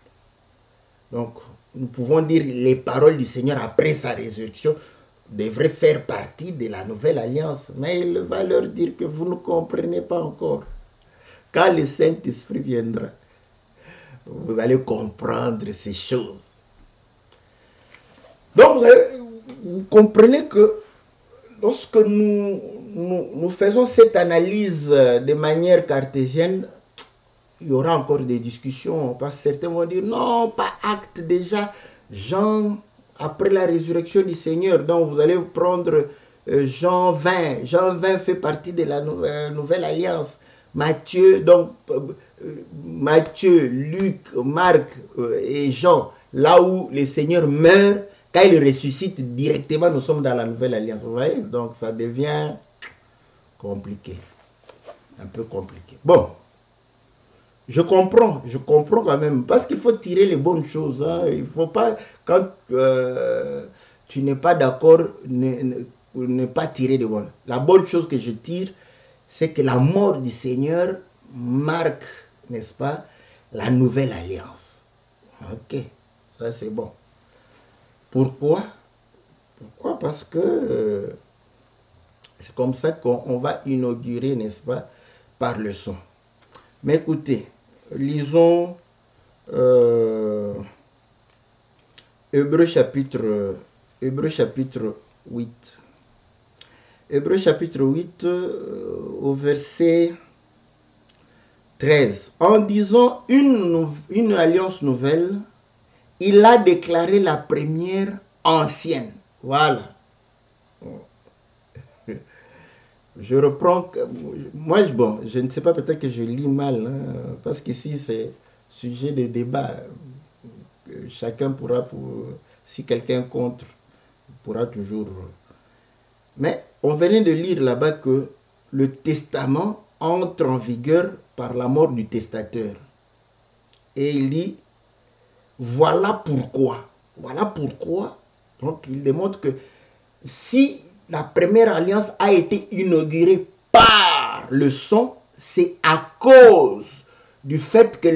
S1: Donc, nous pouvons dire les paroles du Seigneur après sa résurrection devraient faire partie de la Nouvelle Alliance. Mais il va leur dire que vous ne comprenez pas encore. Quand le Saint-Esprit viendra, vous allez comprendre ces choses. Donc, vous comprenez que lorsque nous faisons cette analyse de manière cartésienne, il y aura encore des discussions. Parce que certains vont dire, non, pas acte déjà. Jean, après la résurrection du Seigneur, donc vous allez prendre Jean 20. Jean 20 fait partie de la Nouvelle Alliance. Matthieu, donc Matthieu, Luc, Marc et Jean, là où le Seigneur meurt, quand il ressuscite directement, nous sommes dans la Nouvelle Alliance. Vous voyez? Donc ça devient compliqué. Un peu compliqué. Bon, je comprends quand même, parce qu'il faut tirer les bonnes choses. Hein. Il ne faut pas, quand tu n'es pas d'accord, ne pas tirer de bonnes. La bonne chose que je tire, c'est que la mort du Seigneur marque, n'est-ce pas, la Nouvelle Alliance. Ok, ça c'est bon. Pourquoi? Pourquoi? Parce que c'est comme ça qu'on va inaugurer, n'est-ce pas, par le son. Mais écoutez, lisons Hébreux chapitre 8. Hébreux chapitre 8 au verset 13. En disant une alliance nouvelle, il a déclaré la première ancienne. Voilà. Je reprends. Moi, je ne sais pas, peut-être que je lis mal, hein, parce qu'ici, c'est sujet de débat. Chacun pourra, si quelqu'un contre, pourra toujours. Mais on venait de lire là-bas que le testament entre en vigueur par la mort du testateur. Et il dit, voilà pourquoi. Voilà pourquoi. Donc, il démontre que si la première alliance a été inaugurée par le son, c'est à cause du fait que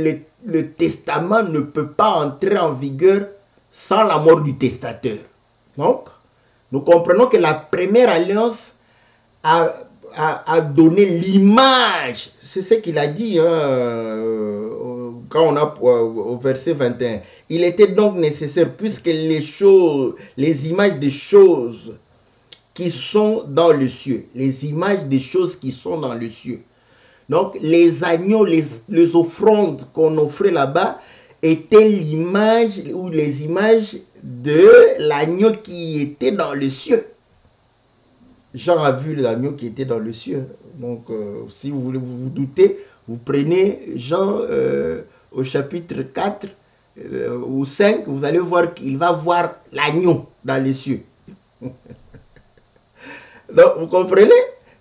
S1: le testament ne peut pas entrer en vigueur sans la mort du testateur. Donc, nous comprenons que la première alliance a donné l'image. C'est ce qu'il a dit quand on a au verset 21. Il était donc nécessaire, puisque les images des choses qui sont dans le cieux, les images des choses qui sont dans le cieux. Donc, les agneaux, les offrandes qu'on offrait là-bas étaient l'image ou les images de l'agneau qui était dans le cieux. Jean a vu l'agneau qui était dans le ciel. Donc, si vous voulez vous douter, vous prenez Jean au chapitre 4 ou 5, vous allez voir qu'il va voir l'agneau dans les cieux. Donc, vous comprenez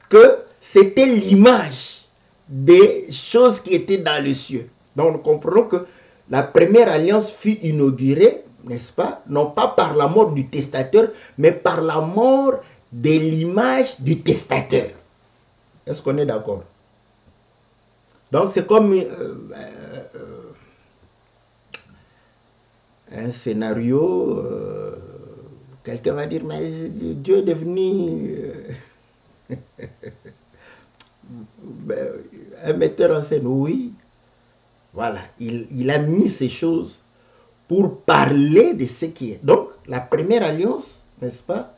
S1: que c'était l'image des choses qui étaient dans les cieux. Donc, nous comprenons que la première alliance fut inaugurée, n'est-ce pas, non pas par la mort du testateur, mais par la mort de l'image du testateur. Est-ce qu'on est d'accord? Donc, c'est comme un scénario. Quelqu'un va dire, mais Dieu est devenu un metteur en scène. Oui, voilà, il a mis ces choses pour parler de ce qui est. Donc, la première alliance, n'est-ce pas,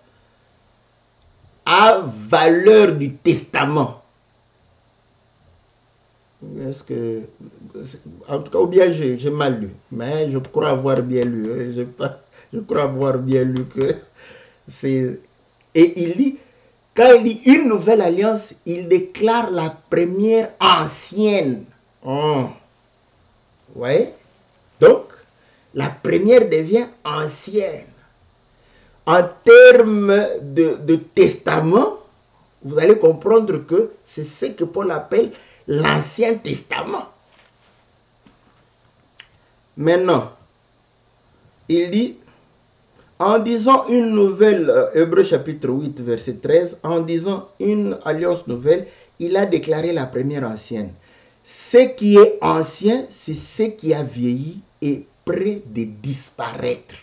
S1: a valeur du testament. Est-ce que, en tout cas, ou bien j'ai mal lu, mais je crois avoir bien lu. Je crois avoir bien lu que c'est... Et il dit, quand il dit une nouvelle alliance, il déclare la première ancienne. Vous voyez? Donc, la première devient ancienne. En termes de testament, vous allez comprendre que c'est ce que Paul appelle l'Ancien Testament. Maintenant, il dit, en disant une nouvelle, Hébreux chapitre 8, verset 13, en disant une alliance nouvelle, il a déclaré la première ancienne. Ce qui est ancien, c'est ce qui a vieilli et près de disparaître.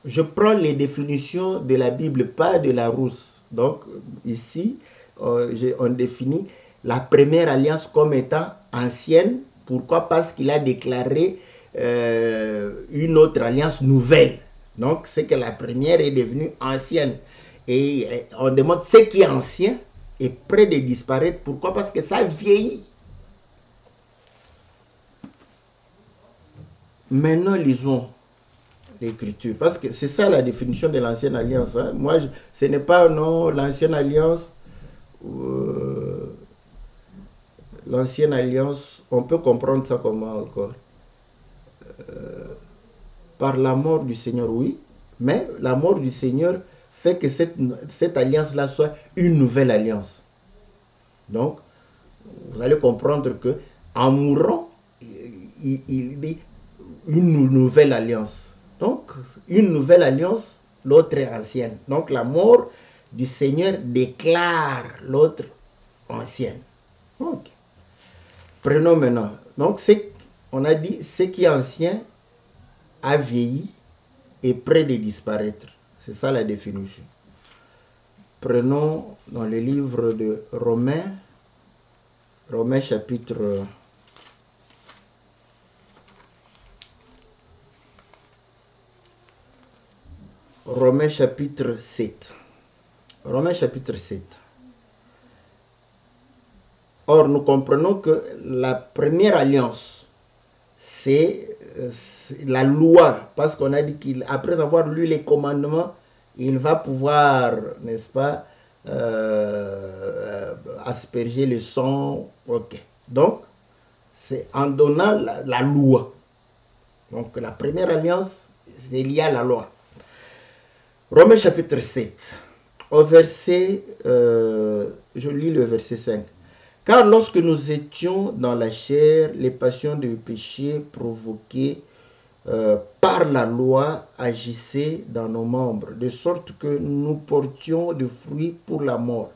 S1: Je prends les définitions de la Bible, pas de la Rousse. Donc, ici, on définit la première alliance comme étant ancienne. Pourquoi? Parce qu'il a déclaré une autre alliance nouvelle. Donc, c'est que la première est devenue ancienne. Et on demande ce qui est ancien est près de disparaître. Pourquoi? Parce que ça vieillit. Maintenant, lisons l'Écriture. Parce que c'est ça la définition de l'ancienne alliance. Hein. Moi, ce n'est pas non l'ancienne alliance. L'ancienne alliance, on peut comprendre ça comment encore? Par la mort du Seigneur, oui. Mais la mort du Seigneur fait que cette alliance-là soit une nouvelle alliance. Donc, vous allez comprendre que en mourant, il dit une nouvelle alliance. Donc, une nouvelle alliance, l'autre est ancienne. Donc, la mort du Seigneur déclare l'autre ancienne. Ok. Prenons maintenant. Donc, on a dit ce qui est ancien a vieilli et près de disparaître. C'est ça la définition. Prenons dans le livre de Romains, Romains chapitre 7. Romains chapitre 7. Or, nous comprenons que la première alliance, c'est la loi, parce qu'on a dit qu'après avoir lu les commandements, il va pouvoir, n'est-ce pas, asperger le sang. Ok. Donc, c'est en donnant la loi. Donc, la première alliance, c'est lié à la loi. Romains chapitre 7, au verset, je lis le verset 5. Car lorsque nous étions dans la chair, les passions du péché provoquées par la loi agissaient dans nos membres, de sorte que nous portions du fruit pour la mort.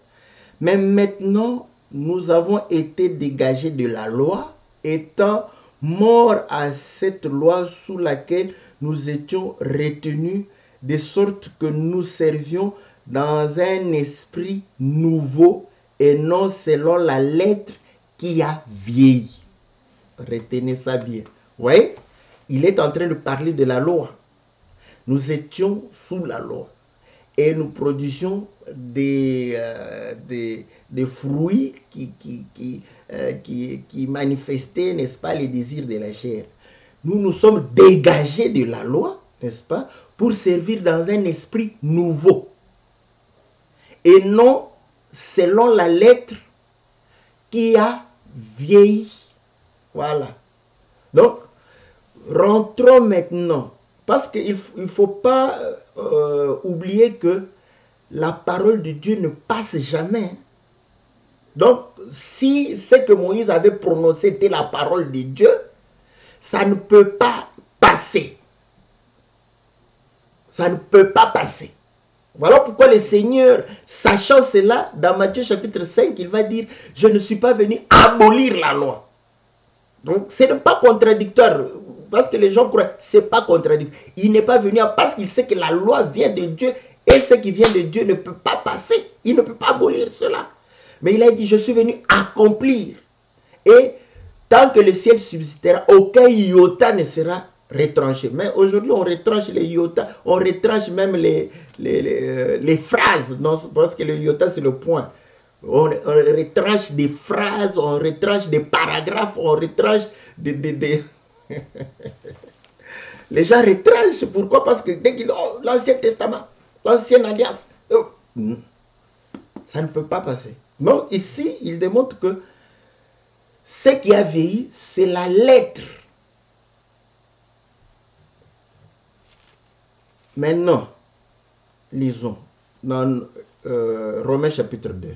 S1: Mais maintenant, nous avons été dégagés de la loi, étant morts à cette loi sous laquelle nous étions retenus, de sorte que nous servions dans un esprit nouveau et non selon la lettre qui a vieilli. Retenez ça bien. Vous voyez, il est en train de parler de la loi. Nous étions sous la loi et nous produisions des fruits qui manifestaient, n'est-ce pas, les désirs de la chair. Nous nous sommes dégagés de la loi, n'est-ce pas, pour servir dans un esprit nouveau. et non selon la lettre qui a vieilli. Voilà. Donc, rentrons maintenant. Parce qu'il ne faut pas oublier que la parole de Dieu ne passe jamais. Donc, si ce que Moïse avait prononcé était la parole de Dieu, ça ne peut pas passer. Ça ne peut pas passer. Voilà pourquoi le Seigneur, sachant cela, dans Matthieu chapitre 5, il va dire, je ne suis pas venu abolir la loi. Donc, ce n'est pas contradictoire. Parce que les gens croient, ce n'est pas contradictoire. Il n'est pas venu parce qu'il sait que la loi vient de Dieu et ce qui vient de Dieu ne peut pas passer. Il ne peut pas abolir cela. Mais il a dit, je suis venu accomplir. Et tant que le ciel subsistera, aucun iota ne sera retranché. Mais aujourd'hui, on retranche les iotas, on retranche même les phrases. Non, parce que le iota, c'est le point. On retranche des phrases, on retranche des paragraphes, on retranche des... Les gens retranchent. Pourquoi? Parce que dès qu'ils ont l'Ancien Testament, l'Ancienne Alliance, ça ne peut pas passer. Non, ici, il démontre que ce qui a vieilli, c'est la lettre. Maintenant, lisons dans Romains chapitre 2.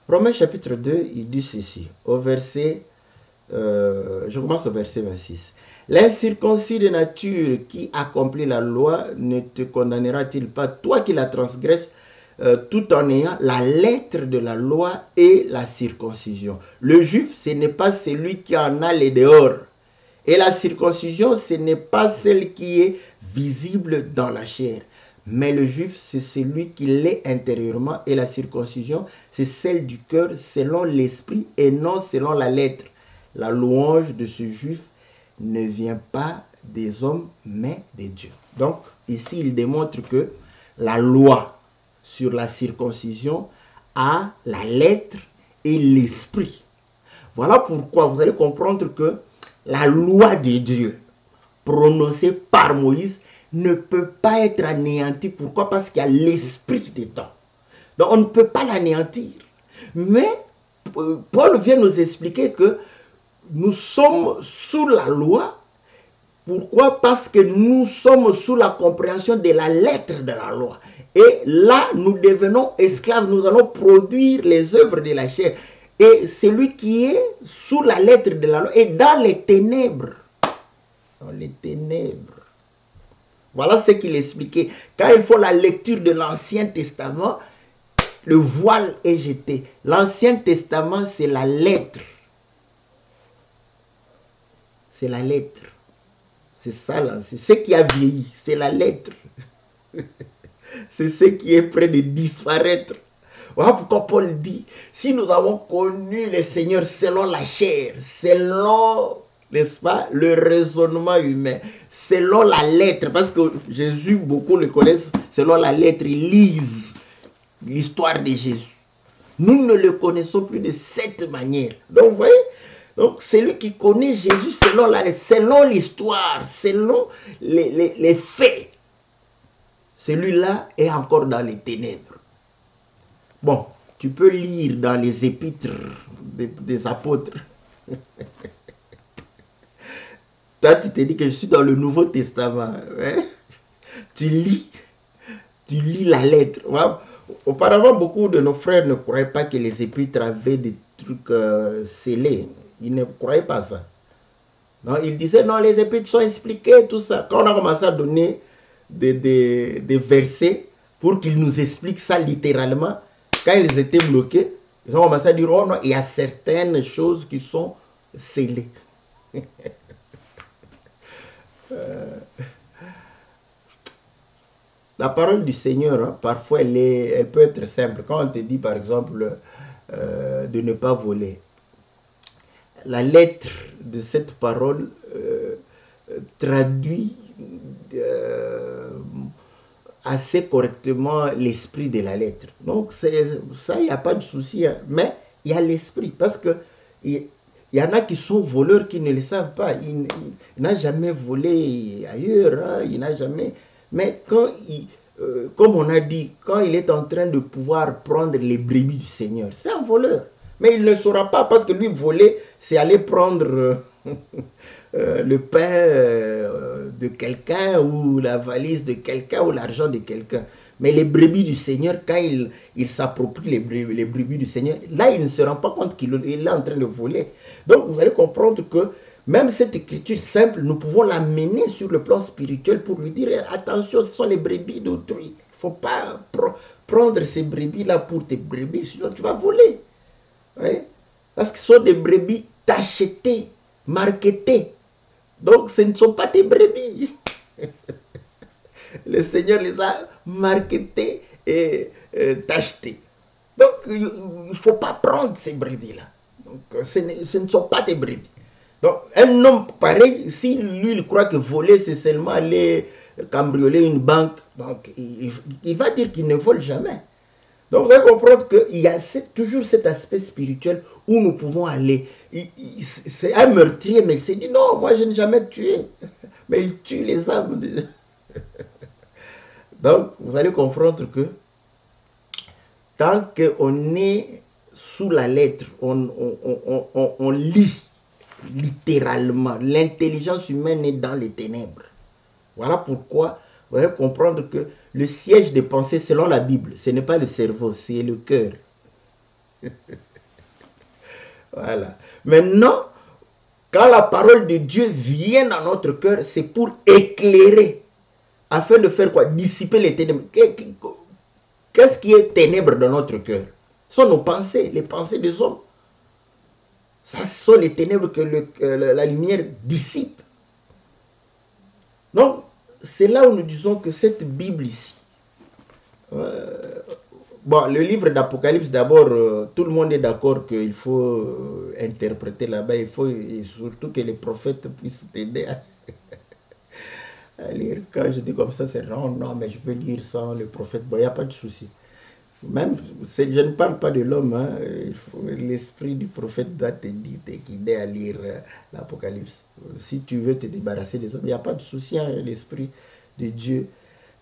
S1: Romains chapitre 2, il dit ceci, au verset, je commence au verset 26. L'incirconcis de nature qui accomplit la loi ne te condamnera-t-il pas, toi qui la transgresses, tout en ayant la lettre de la loi et la circoncision. Le juif, ce n'est pas celui qui en a les dehors. Et la circoncision, ce n'est pas celle qui est visible dans la chair. Mais le juif, c'est celui qui l'est intérieurement. Et la circoncision, c'est celle du cœur selon l'esprit et non selon la lettre. La louange de ce juif ne vient pas des hommes, mais des dieux. Donc, ici, il démontre que la loi sur la circoncision a la lettre et l'esprit. Voilà pourquoi vous allez comprendre que la loi de Dieu prononcée par Moïse ne peut pas être anéantie. Pourquoi? Parce qu'il y a l'esprit dedans. Donc on ne peut pas l'anéantir. Mais Paul vient nous expliquer que nous sommes sous la loi. Pourquoi? Parce que nous sommes sous la compréhension de la lettre de la loi. Et là, nous devenons esclaves. Nous allons produire les œuvres de la chair. Et celui qui est sous la lettre de la loi est dans les ténèbres. Dans les ténèbres. Voilà ce qu'il expliquait. Quand il faut la lecture de l'Ancien Testament, le voile est jeté. L'Ancien Testament, c'est la lettre. C'est la lettre. C'est ça là. C'est ce qui a vieilli. C'est la lettre. C'est ce qui est près de disparaître. Voilà pourquoi Paul dit, si nous avons connu le Seigneur selon la chair, selon, n'est-ce pas, le raisonnement humain, selon la lettre, parce que Jésus, beaucoup le connaissent, selon la lettre, ils lisent l'histoire de Jésus. Nous ne le connaissons plus de cette manière. Donc, vous voyez, donc celui qui connaît Jésus selon l'histoire, selon les faits, celui-là est encore dans les ténèbres. Bon, tu peux lire dans les épîtres des apôtres. Toi, tu te dis que je suis dans le Nouveau Testament. Hein? Tu lis la lettre. Auparavant, beaucoup de nos frères ne croyaient pas que les épîtres avaient des trucs scellés. Ils ne croyaient pas ça. Non, ils disaient, non, les épîtres sont expliquées, tout ça. Quand on a commencé à donner des versets pour qu'ils nous expliquent ça littéralement, quand ils étaient bloqués, ils ont commencé à dire, oh non, il y a certaines choses qui sont scellées. La parole du Seigneur, hein, parfois, elle peut être simple. Quand on te dit, par exemple, de ne pas voler, la lettre de cette parole traduit assez correctement l'esprit de la lettre. Donc, ça, il n'y a pas de souci. Hein. Mais il y a l'esprit. Parce que il y en a qui sont voleurs qui ne le savent pas. Il n'a jamais volé ailleurs. Hein. Il n'a jamais... Mais quand comme on a dit, quand il est en train de pouvoir prendre les brebis du Seigneur, c'est un voleur. Mais il ne saura pas parce que lui, voler, c'est aller prendre le pain de quelqu'un ou la valise de quelqu'un ou l'argent de quelqu'un. Mais les brebis du Seigneur, quand il s'approprie les brebis du Seigneur, là, il ne se rend pas compte qu'il est en train de voler. Donc, vous allez comprendre que même cette écriture simple, nous pouvons l'amener sur le plan spirituel pour lui dire, attention, ce sont les brebis d'autrui. Il ne faut pas prendre ces brebis-là pour tes brebis, sinon tu vas voler. Oui? Parce que ce sont des brebis tachetées, marketées. Donc, ce ne sont pas tes brebis. Le Seigneur les a marketées et tachetées. Donc, il ne faut pas prendre ces brebis-là. Donc, ce ne sont pas tes brebis. Donc, un homme pareil, si lui, il croit que voler, c'est seulement aller cambrioler une banque, donc il va dire qu'il ne vole jamais. Donc, vous allez comprendre qu'il y a toujours cet aspect spirituel où nous pouvons aller. C'est un meurtrier, mais il s'est dit, non, moi, je n'ai jamais tué. Mais il tue les âmes. Donc, vous allez comprendre que tant qu'on est sous la lettre, on lit littéralement. L'intelligence humaine est dans les ténèbres. Voilà pourquoi vous allez comprendre que le siège des pensées, selon la Bible, ce n'est pas le cerveau, c'est le cœur. Voilà. Maintenant, quand la parole de Dieu vient dans notre cœur, c'est pour éclairer, afin de faire quoi? Dissiper les ténèbres. Qu'est-ce qui est ténèbres dans notre cœur? Ce sont nos pensées, les pensées des hommes. Ça, ce sont les ténèbres que la lumière dissipe. Donc, c'est là où nous disons que cette Bible ici, bon, le livre d'Apocalypse, d'abord, tout le monde est d'accord qu'il faut interpréter là-bas, il faut et surtout que les prophètes puissent t'aider à lire. Quand je dis comme ça, c'est non, non, mais je peux lire sans le prophète. Bon, il n'y a pas de souci. Même, je ne parle pas de l'homme, hein, l'esprit du prophète doit te guider à lire l'Apocalypse. Si tu veux te débarrasser des hommes, il n'y a pas de souci, hein, l'esprit de Dieu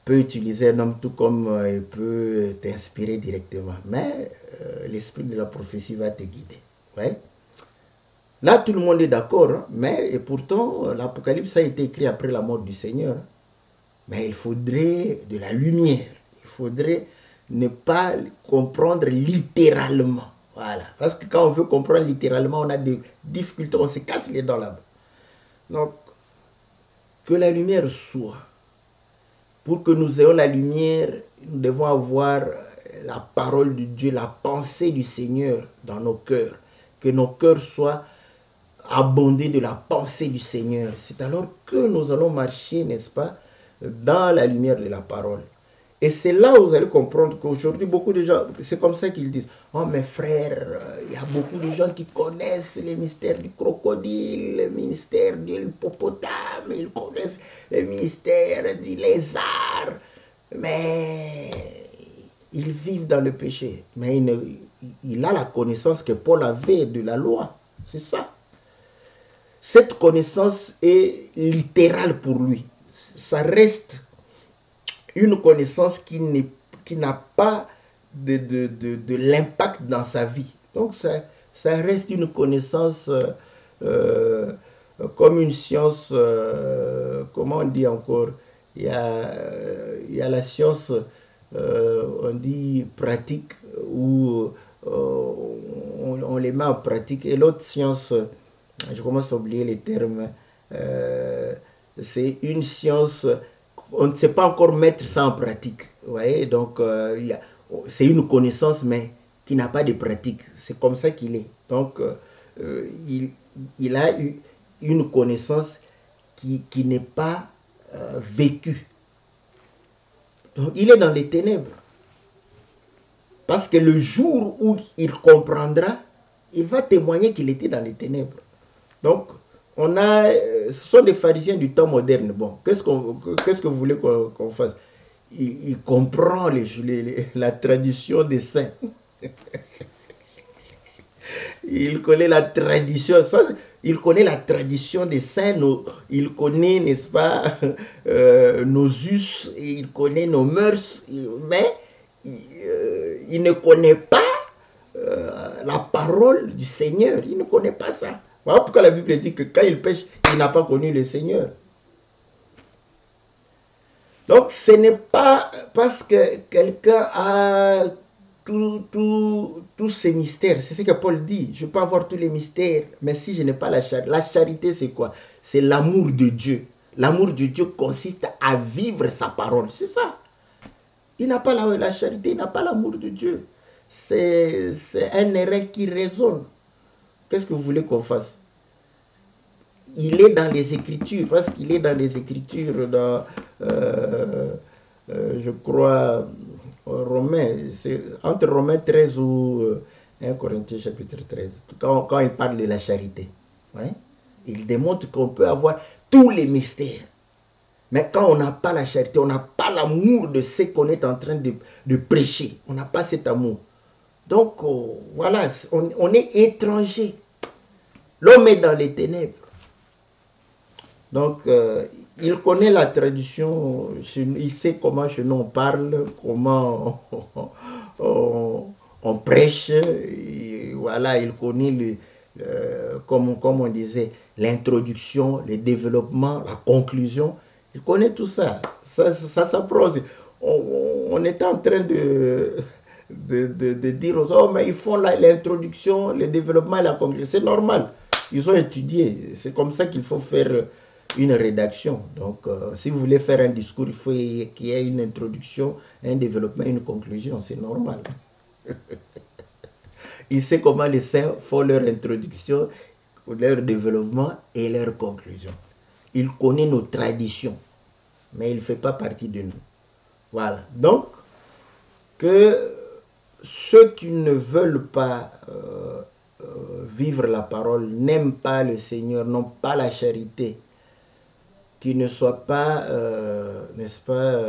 S1: peut utiliser un homme tout comme il peut t'inspirer directement. Mais l'esprit de la prophétie va te guider. Ouais? Là, tout le monde est d'accord, hein, mais et pourtant, l'Apocalypse a été écrit après la mort du Seigneur. Mais il faudrait de la lumière. Il faudrait ne pas comprendre littéralement. Voilà. Parce que quand on veut comprendre littéralement, on a des difficultés, on se casse les dents là-bas. Donc, que la lumière soit. Pour que nous ayons la lumière, nous devons avoir la parole de Dieu, la pensée du Seigneur dans nos cœurs. Que nos cœurs soient abondés de la pensée du Seigneur. C'est alors que nous allons marcher, n'est-ce pas, dans la lumière de la parole. Et c'est là où vous allez comprendre qu'aujourd'hui, beaucoup de gens, c'est comme ça qu'ils disent, oh mes frères, il y a beaucoup de gens qui connaissent les mystères du crocodile, le mystère de l'hippopotame, ils connaissent le mystère du lézard, mais ils vivent dans le péché. Mais il a la connaissance que Paul avait de la loi, c'est ça. Cette connaissance est littérale pour lui. Ça reste une connaissance qui n'a pas de l'impact dans sa vie. Donc ça reste une connaissance comme une science, comment on dit encore, il y a la science, on dit pratique, où on les met en pratique, et l'autre science, je commence à oublier les termes, c'est une science, on ne sait pas encore mettre ça en pratique. Vous voyez, donc c'est une connaissance, mais qui n'a pas de pratique. C'est comme ça qu'il est. Donc, il a eu une connaissance qui n'est pas vécue. Donc, il est dans les ténèbres. Parce que le jour où il comprendra, il va témoigner qu'il était dans les ténèbres. Donc, ce sont des pharisiens du temps moderne. Bon, qu'est-ce que vous voulez qu'on fasse? Il comprend la tradition des saints. Il connaît la tradition. Ça, il connaît la tradition des saints. Il connaît, n'est-ce pas, nos us. Il connaît nos mœurs. Mais il ne connaît pas la parole du Seigneur. Il ne connaît pas ça. Voilà pourquoi la Bible dit que quand il pêche, il n'a pas connu le Seigneur. Donc, ce n'est pas parce que quelqu'un a tous ces mystères. C'est ce que Paul dit. Je peux avoir tous les mystères, mais si je n'ai pas la charité. La charité, c'est quoi? C'est l'amour de Dieu. L'amour de Dieu consiste à vivre sa parole. C'est ça. Il n'a pas la charité, il n'a pas l'amour de Dieu. C'est un erreur qui résonne. Qu'est-ce que vous voulez qu'on fasse? Il est dans les Écritures, parce qu'il est dans les Écritures, dans, je crois, Romains, c'est entre Romains 13 ou 1 Corinthiens chapitre 13, quand il parle de la charité. Ouais? Il démontre qu'on peut avoir tous les mystères. Mais quand on n'a pas la charité, on n'a pas l'amour de ce qu'on est en train de prêcher. On n'a pas cet amour. Donc, voilà, on est étranger. L'homme est dans les ténèbres. Donc, il connaît la tradition, il sait comment chez nous on parle, comment on prêche. Et voilà, il connaît, comme on disait, l'introduction, le développement, la conclusion. Il connaît tout ça. Ça s'approche. On est en train de dire aux hommes, mais ils font l'introduction, le développement et la conclusion. C'est normal. Ils ont étudié. C'est comme ça qu'il faut faire une rédaction. Donc, si vous voulez faire un discours, il faut qu'il y ait une introduction, un développement, une conclusion. C'est normal. Il sait comment les saints font leur introduction, leur développement et leur conclusion. Il connaît nos traditions, mais il ne fait pas partie de nous. Voilà. Donc, que ceux qui ne veulent pas vivre la parole, n'aiment pas le Seigneur, n'ont pas la charité, qui ne soit pas, n'est-ce pas,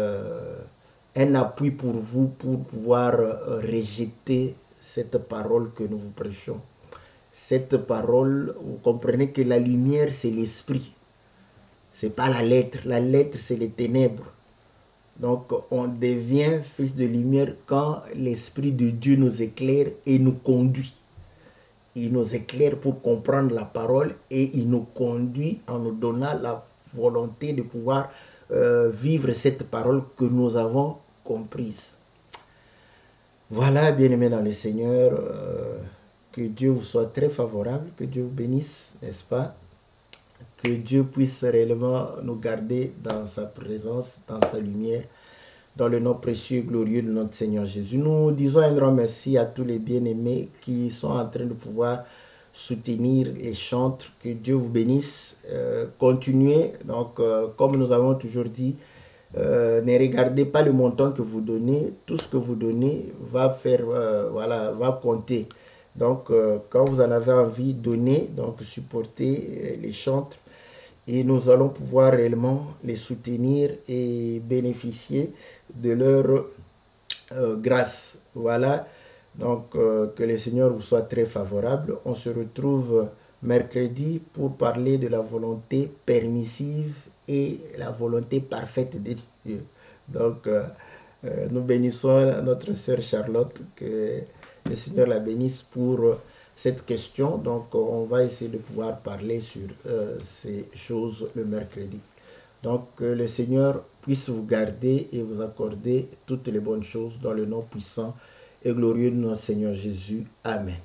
S1: un appui pour vous pour pouvoir rejeter cette parole que nous vous prêchons. Cette parole, vous comprenez que la lumière, c'est l'esprit. Ce n'est pas la lettre. La lettre, c'est les ténèbres. Donc, on devient fils de lumière quand l'Esprit de Dieu nous éclaire et nous conduit. Il nous éclaire pour comprendre la parole et il nous conduit en nous donnant la volonté de pouvoir vivre cette parole que nous avons comprise. Voilà, bien-aimés dans le Seigneur, que Dieu vous soit très favorable, que Dieu vous bénisse, n'est-ce pas? Que Dieu puisse réellement nous garder dans sa présence, dans sa lumière, dans le nom précieux et glorieux de notre Seigneur Jésus. Nous disons un grand merci à tous les bien-aimés qui sont en train de pouvoir soutenir les chantres. Que Dieu vous bénisse. Continuez. Donc, comme nous avons toujours dit, ne regardez pas le montant que vous donnez. Tout ce que vous donnez va faire, voilà, va compter. Donc, quand vous en avez envie, donnez, donc supportez les chantres. Et nous allons pouvoir réellement les soutenir et bénéficier de leur grâce. Voilà, donc que le Seigneur vous soit très favorable. On se retrouve mercredi pour parler de la volonté permissive et la volonté parfaite de Dieu. Donc, nous bénissons notre sœur Charlotte, que le Seigneur la bénisse pour cette question. Donc, on va essayer de pouvoir parler sur ces choses le mercredi. Donc, que le Seigneur puisse vous garder et vous accorder toutes les bonnes choses dans le nom puissant et glorieux de notre Seigneur Jésus. Amen.